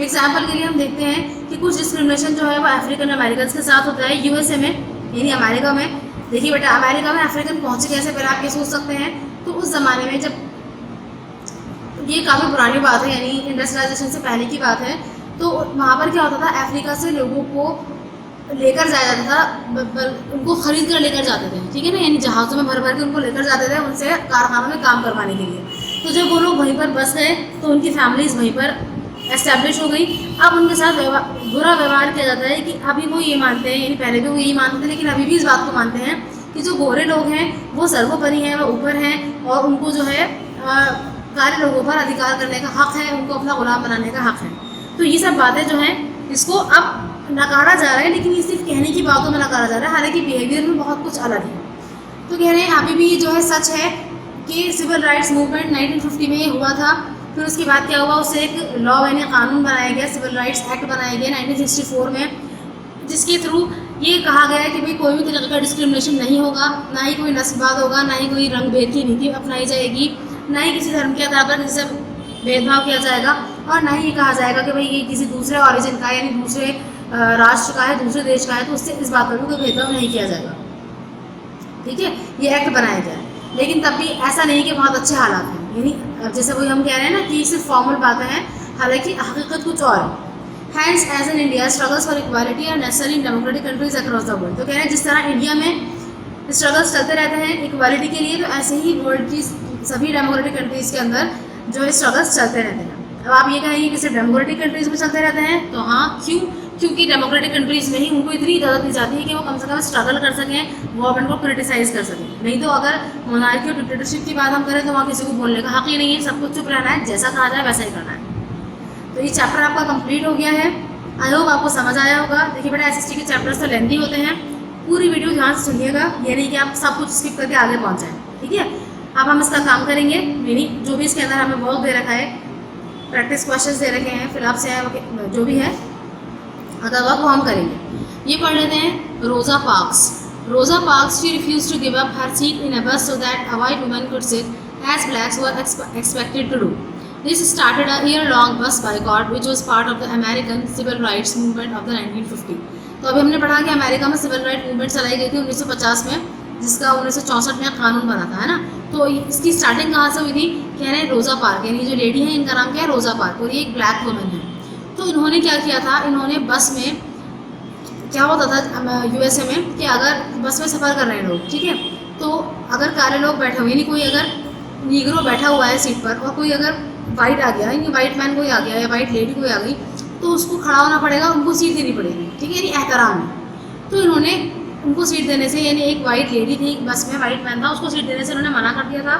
एग्जाम्पल के लिए हम देखते हैं कि कुछ डिस्क्रिमिनेशन जो है वो अफ्रीकन अमेरिकन के साथ होता है यूएसए में, यानी अमेरिका में। देखिए बेटा, अमेरिका में अफ्रीकन पहुँचे कैसे, पहले आप ये सोच सकते हैं। तो उस ज़माने में जब ये काफ़ी पुरानी बात है, यानी इंडस्ट्रियलाइजेशन से पहले की बात है, तो वहाँ पर क्या होता था, अफ्रीका से लोगों को लेकर जाया जाता था, उनको ख़रीद कर लेकर जाते थे, ठीक है ना, यानी जहाज़ों में भर भर के उनको लेकर जाते थे उनसे कारखानों में काम करवाने के लिए। तो जब वो लोग वहीं पर बस गए तो उनकी फैमिलीज़ वहीं पर एस्टेब्लिश हो गई। अब उनके साथ बुरा व्यवहार किया जाता है कि अभी वो ये मानते हैं, यानी पहले भी वो यही मानते थे लेकिन अभी भी इस बात को मानते हैं कि जो गोरे लोग हैं वो सर्वोपरि हैं, वो ऊपर हैं और उनको जो है काले लोगों पर अधिकार करने का हक़ है, उनको अपना गुलाम बनाने का हक़ है। तो ये सब बातें जो हैं इसको अब नकारा जा रहा है, लेकिन ये सिर्फ कहने की बातों में नकारा जा रहा है, हालांकि बिहेवियर में बहुत कुछ अलग है। तो कह रहे हैं अभी भी जो है सच है कि सिविल राइट्स मूवमेंट 1950 में ये हुआ था। फिर उसके बाद क्या हुआ, उससे एक लॉ यानी कानून बनाया गया, सिविल राइट्स एक्ट बनाया गया 1964 में, जिसके थ्रू ये कहा गया है कि भाई कोई भी तरह का डिस्क्रिमिनेशन नहीं होगा, ना ही कोई नस्लवाद होगा, ना ही कोई रंग भेद की नीति अपनाई जाएगी। ना ही किसी धर्म के आधार पर किसी से भेदभाव किया जाएगा, और ना ही ये कहा जाएगा कि भाई ये किसी दूसरे ऑरिजिन का है, यानी दूसरे राष्ट्र का है, दूसरे देश का है, तो उससे इस बात पर भी कोई भेदभाव नहीं किया जाएगा। ठीक है, ये एक्ट बनाया गया है। लेकिन तब भी ऐसा नहीं कि बहुत अच्छे हालात हैं, यानी जैसे वही हम कह रहे हैं ना कि सिर्फ फॉर्मल बातें हैं, हालांकि हकीकत कुछ और है। Hence, as in India, struggles for equality are necessary in democratic countries across the world. तो कह रहे हैं जिस तरह इंडिया में स्ट्रगल्स चलते रहते हैं इक्वालिटी के लिए, तो ऐसे ही वर्ल्ड की सभी डेमोक्रेटिक कंट्रीज़ के अंदर जो है स्ट्रगल्स चलते रहते हैं। अब आप ये कहेंगे कि सिर्फ डेमोक्रेटिक कंट्रीज़ में चलते रहते हैं, तो हाँ, क्यों? क्योंकि डेमोक्रेटिक कंट्रीज़ में ही उनको इतनी इजाज़त दी जाती है कि वो कम से कम स्ट्रगल कर सकें, गवर्नमेंट को क्रिटिसाइज़ कर सकें। नहीं तो अगर मोनार्की और डिक्टेटरशिप की बात हम करें तो वहाँ किसी को बोलने का हक ही नहीं है, सब कुछ चुप रहना है, जैसा कहा जाए वैसा ही करना है। तो ये चैप्टर आपका कंप्लीट हो गया है। आई होप आपको समझ आया होगा। देखिए बेटा, एसएसटी के चैप्टर्स तो लेंथी होते हैं, पूरी वीडियो ध्यान से सुनिएगा, ये नहीं कि आप सब कुछ स्किप करके आगे पहुँच जाएँ। ठीक है, अब हम इसका काम करेंगे, मीनिंग जो भी इसके अंदर हमें वर्क दे रखा है, प्रैक्टिस क्वेश्चंस दे रखे हैं, फिर आपसे जो भी है अगर वर्क वो हम करेंगे। ये पढ़ लेते हैं। रोज़ा parks, Rosa Parks, she refused to give up her seat in a bus so that a white woman could sit, as blacks were expected to do. This started a year-long bus boycott, which was part of the American Civil Rights Movement of the 1950. तो अभी हमने पढ़ा कि America में civil right movement चलाई गई थी 1950 में, जिसका 1964 में कानून बना था, है ना। तो इसकी स्टार्टिंग कहाँ से हुई थी? कह रहे हैं रोज़ा पार्क, यानी जो लेडी है इनका नाम क्या है? रोज़ा पार्क, और ये एक ब्लैक वुमन है। तो इन्होंने क्या किया था, इन्होंने बस में क्या होता था यूएसए में कि अगर बस में सफ़र कर रहे हैं लोग, ठीक है, तो अगर काले लोग बैठे हुए, यानी कोई अगर नीग्रो बैठा हुआ है सीट पर और कोई अगर वाइट आ गया, यानी वाइट मैन कोई आ गया या वाइट लेडी कोई आ गई, तो उसको खड़ा होना पड़ेगा, उनको सीट देनी पड़ेगी, ठीक है, यानी एहतराम में। तो इन्होंने उनको सीट देने से, यानी एक वाइट लेडी थी बस में, वाइट मैन था, उसको सीट देने से इन्होंने मना कर दिया था।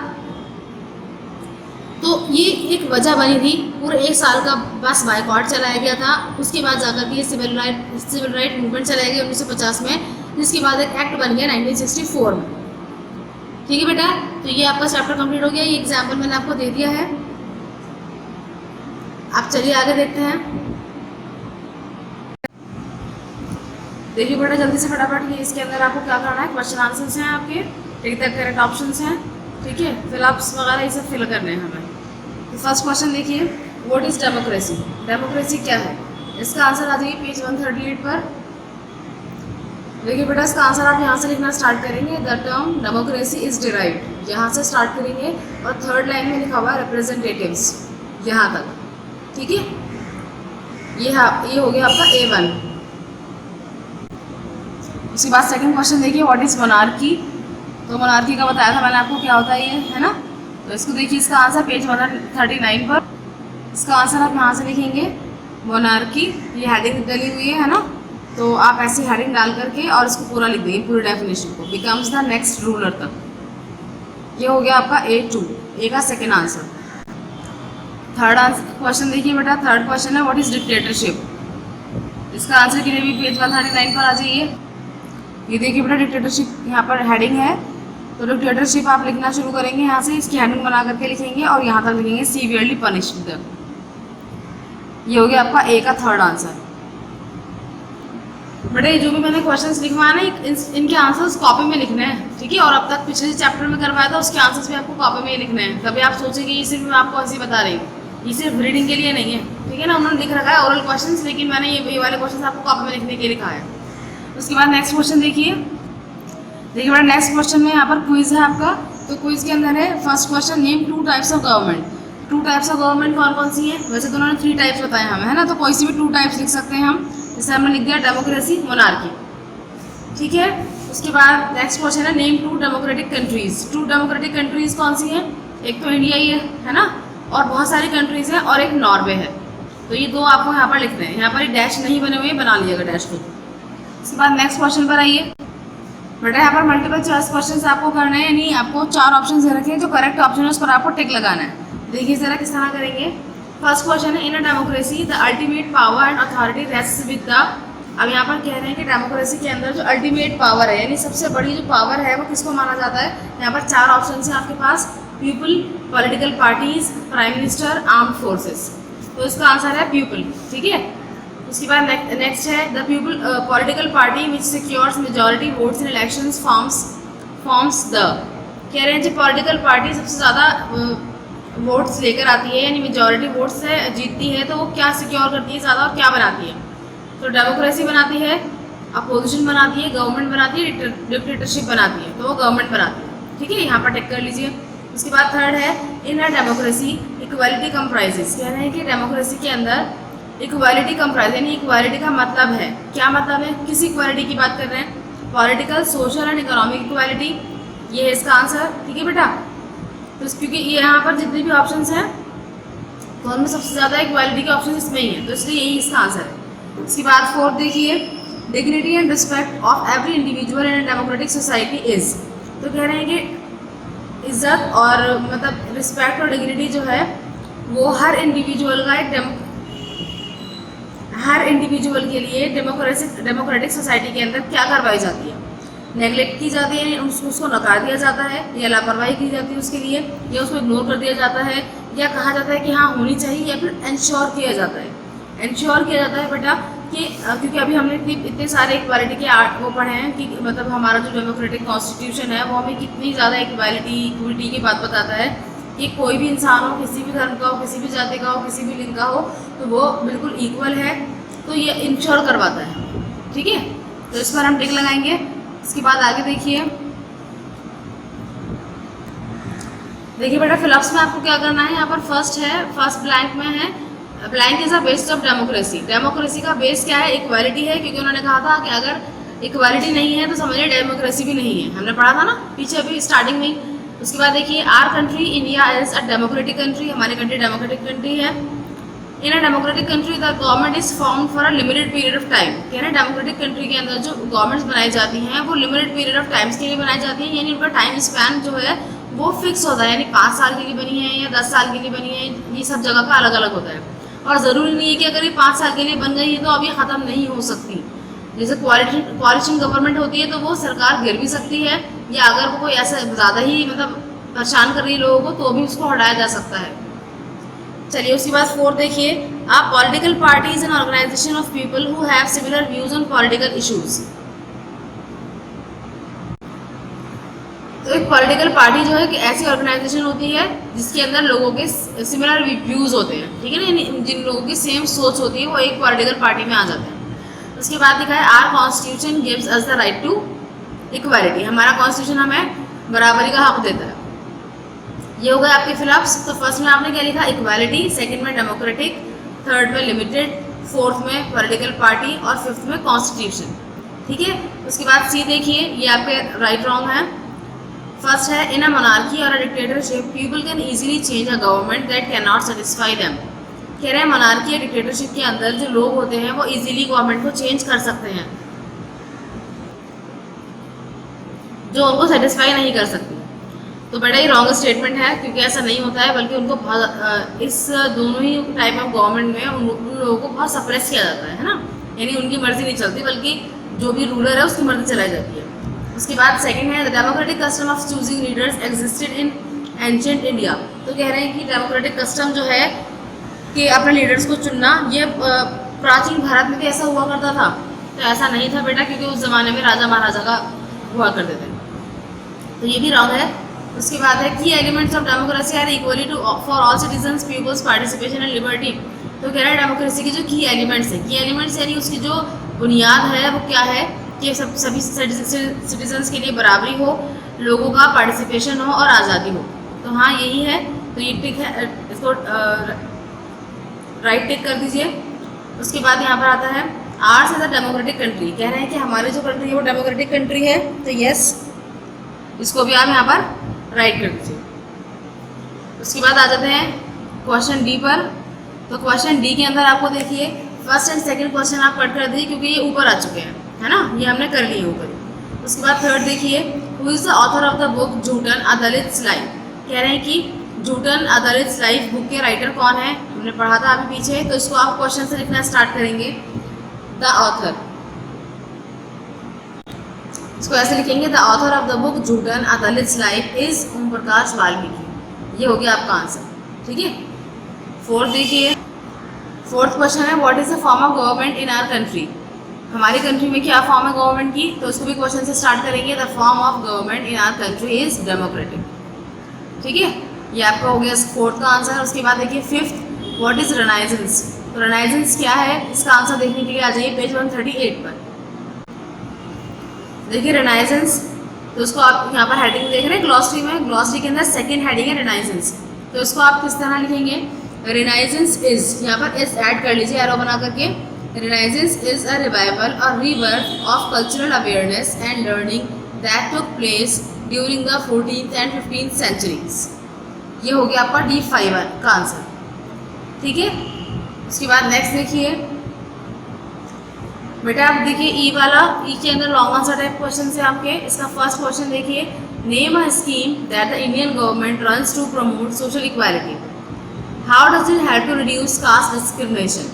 तो ये एक वजह बनी थी, पूरे 1 साल का बस बायकॉट चलाया गया था। उसके बाद जाकर के सिविल राइट मूवमेंट चलाया गया 1950 में, जिसके बाद एक एक्ट बन गया 1964 में। ठीक है बेटा, तो ये आपका चैप्टर कंप्लीट हो गया। ये एग्जाम्पल मैंने आपको दे दिया है। आप चलिए आगे देखते हैं। देखिए बेटा, जल्दी से फटाफट, ये इसके अंदर आपको क्या करना है, क्वेश्चन आंसर्स हैं आपके, टिक द करेक्ट ऑप्शंस हैं, ठीक है, फिलअप्स वगैरह ये सब फिल करने हैं हमें। तो फर्स्ट क्वेश्चन देखिए, व्हाट इज़ डेमोक्रेसी? डेमोक्रेसी क्या है? इसका आंसर आ जाइए पेज 138 पर। देखिए बेटा, इसका आंसर आप यहाँ से लिखना स्टार्ट करेंगे। The term democracy is derived, यहाँ से स्टार्ट करेंगे, और थर्ड लाइन में लिखा हुआ है रिप्रेजेंटेटिव्स, यहाँ तक, ठीक है। ये हो गया आपका A1। उसके बाद सेकंड क्वेश्चन देखिए, व्हाट इज़ मोनार्की? तो मोनार्की का बताया था मैंने आपको क्या होता है ये, है ना। तो इसको देखिए, इसका आंसर पेज 139 पर। इसका आंसर आप यहाँ से लिखेंगे मोनार्की, ये हेडिंग डली हुई है ना, तो आप ऐसी हेडिंग डाल करके और इसको पूरा लिख देंगे, पूरी डेफिनेशन को, बिकम्स द नेक्स्ट रूलर तक। ये हो गया आपका A2, ए का second answer. Third answer question देखिए बेटा, थर्ड क्वेश्चन है व्हाट इज़ डिक्टेटरशिप? इसका आंसर के लिए भी पेज 139 पर आ जाइए। ये देखिए बेटा, डिक्टेटरशिप यहाँ पर हेडिंग है, तो डिक्टेटरशिप आप लिखना शुरू करेंगे यहाँ से, इसकी हेडिंग बना करके लिखेंगे और यहाँ तक लिखेंगे सीवियरली पनिश्ड। ये हो गया आपका A का थर्ड आंसर। बेटा, ये जो भी मैंने क्वेश्चंस लिखवाया ना, इनके आंसर्स कॉपी में लिखने हैं, ठीक है, और अब तक पिछले चैप्टर में करवाया था उसके आंसर्स भी आपको कॉपी में ही लिखने हैं। तभी आप सोचेंगे ये सिर्फ मैं आपको ऐसे बता रही हूँ, ये सिर्फ रीडिंग के लिए नहीं है, ठीक है ना। उन्होंने लिख रखा है ओरल क्वेश्चन, लेकिन मैंने ये वाले क्वेश्चन आपको कॉपी में लिखने के लिए लिखा है। उसके बाद नेक्स्ट क्वेश्चन देखिए बेटा, नेक्स्ट क्वेश्चन में यहाँ पर क्विज है आपका। तो क्विज के अंदर है first question, name 2 types of government. 2 types of government कौन कौन सी है? वैसे तो उन्होंने 3 टाइप्स बताए हमें, है ना, तो कोई सी भी 2 टाइप्स लिख सकते हैं हम। जैसे हमने लिख दिया डेमोक्रेसी, मोनार्की, ठीक है। उसके बाद नेक्स्ट क्वेश्चन है name 2 democratic countries. 2 democratic countries कौन सी हैं? एक तो इंडिया ही है ना, और बहुत सारी कंट्रीज हैं, और एक नॉर्वे है। तो ये 2 आपको यहाँ पर लिखने हैं। यहाँ पर डैश नहीं बने हुए, बना लिएगा डैश को। उसके बाद नेक्स्ट क्वेश्चन पर आइए बेटा, यहाँ पर मल्टीपल चॉइस क्वेश्चन आपको करना है, यानी आपको 4 ऑप्शन दे रखे हैं, जो करेक्ट ऑप्शन है उस पर आपको टिक लगाना है। देखिए जरा किस तरह करेंगे। फर्स्ट क्वेश्चन है, in a democracy the ultimate power and authority rests with the. अब यहाँ पर कह रहे हैं कि डेमोक्रेसी के अंदर जो अल्टीमेट पावर है, यानी सबसे बड़ी जो पावर है, वो किसको माना जाता है? यहाँ पर 4 ऑप्शन है आपके पास, people, political parties, prime minister, armed forces. तो इसका आंसर है पीपल, ठीक है। उसके बाद नेक्स्ट है the people political party which secures majority votes in elections forms the. कह रहे हैं जो पॉलिटिकल पार्टी सबसे ज़्यादा वोट्स लेकर आती है, यानी मेजॉरिटी वोट्स से जीतती है, तो वो क्या सिक्योर करती है ज़्यादा और क्या बनाती है? तो डेमोक्रेसी बनाती है, अपोजिशन बनाती है, गवर्नमेंट बनाती है, डिक्टेटरशिप बनाती है, तो वो गवर्नमेंट बनाती है। ठीक है, यहाँ पर टिक कर लीजिए। उसके बाद थर्ड है in a democracy equality comprises. कह रहे हैं कि डेमोक्रेसी के अंदर इक्वालिटी कंप्राइज, यानी इक्वालिटी का मतलब है, क्या मतलब है? किस इक्वालिटी की बात कर रहे हैं? Political, social and economic equality, ये है इसका आंसर। ठीक है बेटा, तो क्योंकि ये यहाँ पर जितने भी ऑप्शंस हैं तो उनमें सबसे ज़्यादा इक्वालिटी के ऑप्शन इसमें ही है, तो इसलिए यही इसका आंसर है। उसके बाद फोर्थ देखिए, dignity and respect of every individual in a democratic society is. तो कह रहे हैं कि इज्जत और मतलब रिस्पेक्ट और डिग्निटी जो है वो हर इंडिविजुअल का हर इंडिविजुअल के लिए डेमोक्रेटिक सोसाइटी के अंदर क्या करवाई जाती है? नेगलेक्ट की जाती है, उसको नकार दिया जाता है, या लापरवाही की जाती है उसके लिए, या उसको इग्नोर कर दिया जाता है, या कहा जाता है कि हाँ होनी चाहिए, या फिर इंश्योर किया जाता है। इंश्योर किया जाता है बेटा कि क्योंकि अभी हमने इतने सारे इक्वालिटी के वो पढ़े हैं कि मतलब हमारा जो डेमोक्रेटिक कॉन्स्टिट्यूशन है वो हमें कितनी ज़्यादा इक्विटी की बात बताता है कि कोई भी इंसान हो, किसी भी धर्म का हो, किसी भी जाति का हो, किसी भी लिंग का हो, तो वो बिल्कुल इक्वल है, तो ये इंश्योर करवाता है। ठीक है, तो इस पर हम टिक लगाएंगे। इसके बाद आगे देखिए बेटा फिलअप्स में आपको क्या करना है। यहाँ पर फर्स्ट ब्लैंक में है, blank is a base of democracy. Democracy का बेस क्या है? इक्वालिटी है, क्योंकि उन्होंने कहा था कि अगर इक्वालिटी नहीं है तो समझिए डेमोक्रेसी भी नहीं है, हमने पढ़ा था ना पीछे अभी स्टार्टिंग में ही। उसके बाद देखिए our country India is a democratic country, हमारी कंट्री डेमोक्रेटिक कंट्री है। In a democratic country the government is form for a limited period of time. कह रहे हैं डेमोक्रेटिक कंट्री के अंदर जो गवर्नमेंट्स बनाई जाती हैं वो लिमिटेड पीरियड ऑफ टाइम्स के लिए बनाई जाती हैं, यानी उनका टाइम स्पैन जो है वो फिक्स होता है, यानी 5 साल के लिए बनी है या 10 साल के लिए बनी है, ये सब जगह का अलग अलग होता है। और ज़रूरी नहीं है कि अगर ये 5 साल के लिए बन गई है तो अभी ख़त्म नहीं हो सकती। जैसे कोalition गवर्नमेंट होती है तो वो सरकार गिर भी सकती है, या अगर वो कोई ऐसा ज़्यादा ही मतलब परेशान कर रही है लोगों को तो भी उसको हटाया जा सकता है। चलिए उसके बाद फोर्थ देखिए, आप political parties and organisation of people who have similar views on political issues. तो एक पॉलिटिकल पार्टी जो है कि ऐसी ऑर्गेनाइजेशन होती है जिसके अंदर लोगों के सिमिलर व्यूज होते हैं। ठीक है ना, जिन लोगों की सेम सोच होती है वो एक पॉलिटिकल पार्टी में आ जाते हैं। उसके बाद लिखा है our constitution gives us the right to equality. हमारा कॉन्स्टिट्यूशन हमें बराबरी का हक देता है। ये हो गए आपके फिलअप्स। तो फर्स्ट में आपने क्या लिखा? इक्वालिटी, सेकंड में डेमोक्रेटिक, थर्ड में लिमिटेड, फोर्थ में पॉलिटिकल पार्टी और फिफ्थ में कॉन्स्टिट्यूशन। ठीक है, उसके बाद सी देखिए, ये आपके राइट रॉन्ग है। फर्स्ट है इन अ मोनार्की और a dictatorship people can easily change a government that can not satisfy them. कह रहे हैं मोनार्की या डिक्टेटरशिप के अंदर जो लोग होते हैं वो इजीली गवर्नमेंट को चेंज कर सकते हैं जो उनको सेटिस्फाई नहीं कर सकती। तो बड़ा ही रॉन्ग स्टेटमेंट है, क्योंकि ऐसा नहीं होता है, बल्कि उनको बहुत इस दोनों ही टाइप ऑफ गवर्नमेंट में उन लोगों को बहुत सप्रेस किया जाता है ना, यानी उनकी मर्जी नहीं चलती बल्कि जो भी रूलर है उसकी मर्जी चलाई जाती है। उसके बाद सेकंड है the democratic custom of choosing leaders existed in ancient India. तो कह रहे हैं कि डेमोक्रेटिक कस्टम जो है कि अपने लीडर्स को चुनना, ये प्राचीन भारत में भी ऐसा हुआ करता था। तो ऐसा नहीं था बेटा, क्योंकि उस ज़माने में राजा महाराजा का हुआ करते थे, तो ये भी रॉन्ग है। उसके बाद है की elements of democracy are equally to for all citizens people's participation and liberty. तो कह रहा है डेमोक्रेसी के जो की एलिमेंट्स है, की एलिमेंट्स यानी उसकी जो बुनियाद है वो क्या है कि सभी सिटीजन्स के लिए बराबरी हो, लोगों का पार्टिसिपेशन हो और आज़ादी हो। तो हाँ यही है, तो ये टिक है, इसको राइट टिक कर दीजिए। उसके बाद यहाँ पर आता है ours is a democratic country. कह रहे हैं कि हमारी जो कंट्री है वो डेमोक्रेटिक कंट्री है, तो यस इसको भी आप यहाँ पर राइट कर दीजिए। उसके बाद आ जाते हैं क्वेश्चन डी पर। तो क्वेश्चन डी के अंदर आपको देखिए फर्स्ट एंड सेकंड क्वेश्चन आप कट कर दीजिए, क्योंकि ये ऊपर आ चुके हैं, है ना, ये हमने कर लिए ऊपर। उसके बाद थर्ड देखिए, who is the author of the book Joothan a Dalit's life. कह रहे हैं कि Joothan a Dalit's life book के राइटर कौन है, हमने पढ़ा था अभी पीछे, तो इसको आप क्वेश्चन से लिखना स्टार्ट करेंगे। द ऑथर, इसको ऐसे लिखेंगे, the author of the book Joothan a Dalit's life is Om Prakash Valmiki. ये हो गया आपका आंसर, ठीक है। फोर्थ देखिए, फोर्थ क्वेश्चन है what is the form of government in our country. हमारी कंट्री में क्या फॉर्म है गवर्नमेंट की, तो उसको भी क्वेश्चन से स्टार्ट करेंगे। The form of government in our country is democratic, ठीक है। ये आपका हो गया फोर्थ का आंसर। उसके बाद देखिए फिफ्थ, व्हाट इज रेनाइजेंस। तो रेनाइजेंस क्या है, इसका आंसर देखने के लिए आ जाइए पेज 138 पर। देखिए रेनाइजेंस, तो उसको आप यहाँ पर हेडिंग देख रहे हैं ग्लॉसरी में, ग्लॉसरी के अंदर सेकंड हेडिंग है रेनाइजेंस। तो इसको आप किस तरह लिखेंगे, रेनाइजेंस इज, यहाँ पर इज ऐड कर लीजिए एरो बना करके। रेनाइजेंस इज अ रिवाइवल और rebirth of cultural awareness and learning that took place during the 14th and 15th centuries. ये हो गया आपका D5 का आंसर, ठीक है। उसके बाद नेक्स्ट देखिए बेटा, आप देखिए ई वाला, ई के अंदर लॉन्ग आंसर टाइप क्वेश्चन है आपके। इसका फर्स्ट क्वेश्चन देखिए, name a scheme that the Indian government runs to promote social equality, how does it help to reduce caste discrimination.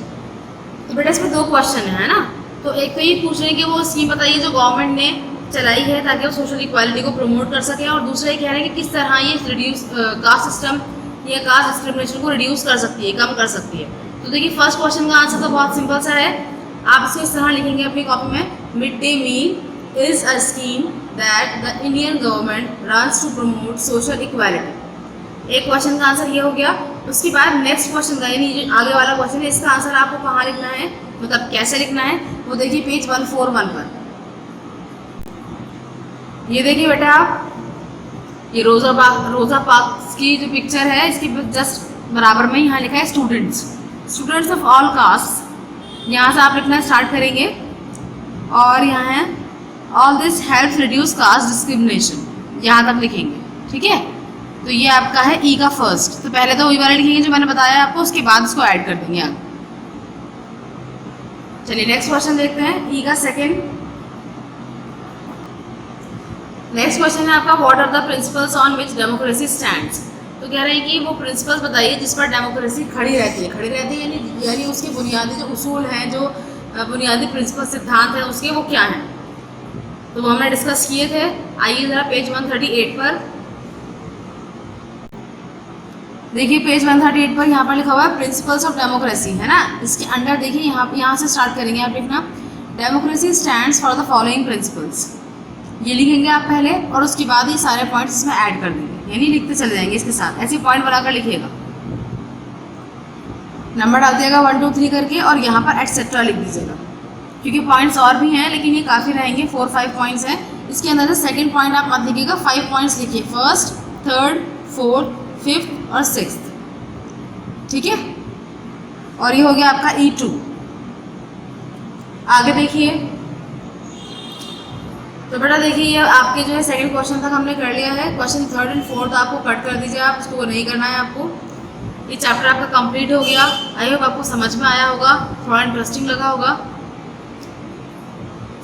तो बेटा इसमें दो क्वेश्चन है ना, तो एक तो ये पूछ रहे हैं कि वो स्कीम बताइए जो गवर्नमेंट ने चलाई है ताकि वो सोशल इक्वालिटी को प्रमोट कर सके, और दूसरा ये कह रहे हैं कि किस तरह ये रिड्यूस कास्ट सिस्टम या कास्ट डिस्क्रिमिनेशन को रिड्यूस कर सकती है, कम कर सकती है। तो देखिए फर्स्ट क्वेश्चन का आंसर तो बहुत सिंपल सा है, आप इसको इस तरह लिखेंगे अपनी कॉपी में, mid day meal is a scheme that the Indian government runs to promote social equality. एक क्वेश्चन का आंसर ये हो गया। उसके बाद नेक्स्ट क्वेश्चन का, यानी जो आगे वाला क्वेश्चन है, इसका आंसर आपको कहाँ लिखना है, मतलब कैसे लिखना है, वो देखिए पेज 141 पर। ये देखिए बेटा आप, ये रोजा पार्क्स की जो पिक्चर है, इसके जस्ट बराबर में यहाँ लिखा है स्टूडेंट्स ऑफ ऑल कास्ट। यहाँ से आप लिखना स्टार्ट करेंगे और यहाँ है all this helps reduce caste discrimination, यहाँ तक लिखेंगे, ठीक है। तो ये आपका है ई का फर्स्ट। तो पहले तो वही वाला लिखेंगे जो मैंने बताया आपको, उसके बाद इसको ऐड कर देंगे आगे। चलिए नेक्स्ट क्वेश्चन देखते हैं, ई का सेकेंड। नेक्स्ट क्वेश्चन है आपका, what are the principles on which democracy stands. तो कह रहे हैं कि वो प्रिंसिपल्स बताइए जिस पर डेमोक्रेसी खड़ी रहती है, यानी उसके बुनियादी जो उसूल हैं, जो बुनियादी प्रिंसिपल सिद्धांत हैं उसके, वो क्या हैं। तो वो हमने डिस्कस किए थे। आइए ज़रा पेज 138 पर देखिए, पेज 138 पर यहाँ पर लिखा हुआ है प्रिंसिपल्स ऑफ डेमोक्रेसी, है ना। इसके अंडर देखिए यहाँ से स्टार्ट करेंगे आप लिखना, democracy stands for the following principles. ये लिखेंगे आप पहले और उसके बाद ये सारे पॉइंट्स इसमें ऐड कर देंगे, यानी लिखते चले जाएंगे इसके साथ, ऐसे पॉइंट बनाकर लिखिएगा, नंबर डाल दिएगा 1 2 3 करके, और यहाँ पर एटसेट्रा लिख दीजिएगा, क्योंकि पॉइंट्स और भी हैं लेकिन ये काफ़ी रहेंगे, 4-5 पॉइंट्स हैं। इसके अंदर से सेकंड पॉइंट आप मत लिखिएगा, 5 पॉइंट्स लिखिए, फर्स्ट, थर्ड, फोर्थ, फिफ्थ और सिक्स्थ, ठीक है। और ये हो गया आपका E2। आगे देखिए, तो बेटा देखिए ये आपके जो है सेकंड क्वेश्चन तक हमने कर लिया है। क्वेश्चन थर्ड एंड फोर्थ आपको कट कर दीजिए, आप उसको नहीं करना है आपको। ये चैप्टर आपका कंप्लीट हो गया। आई होप आपको समझ में आया होगा, थोड़ा इंटरेस्टिंग लगा होगा।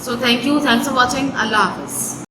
So thank you, thanks for watching, अल्लाह हाफिज़।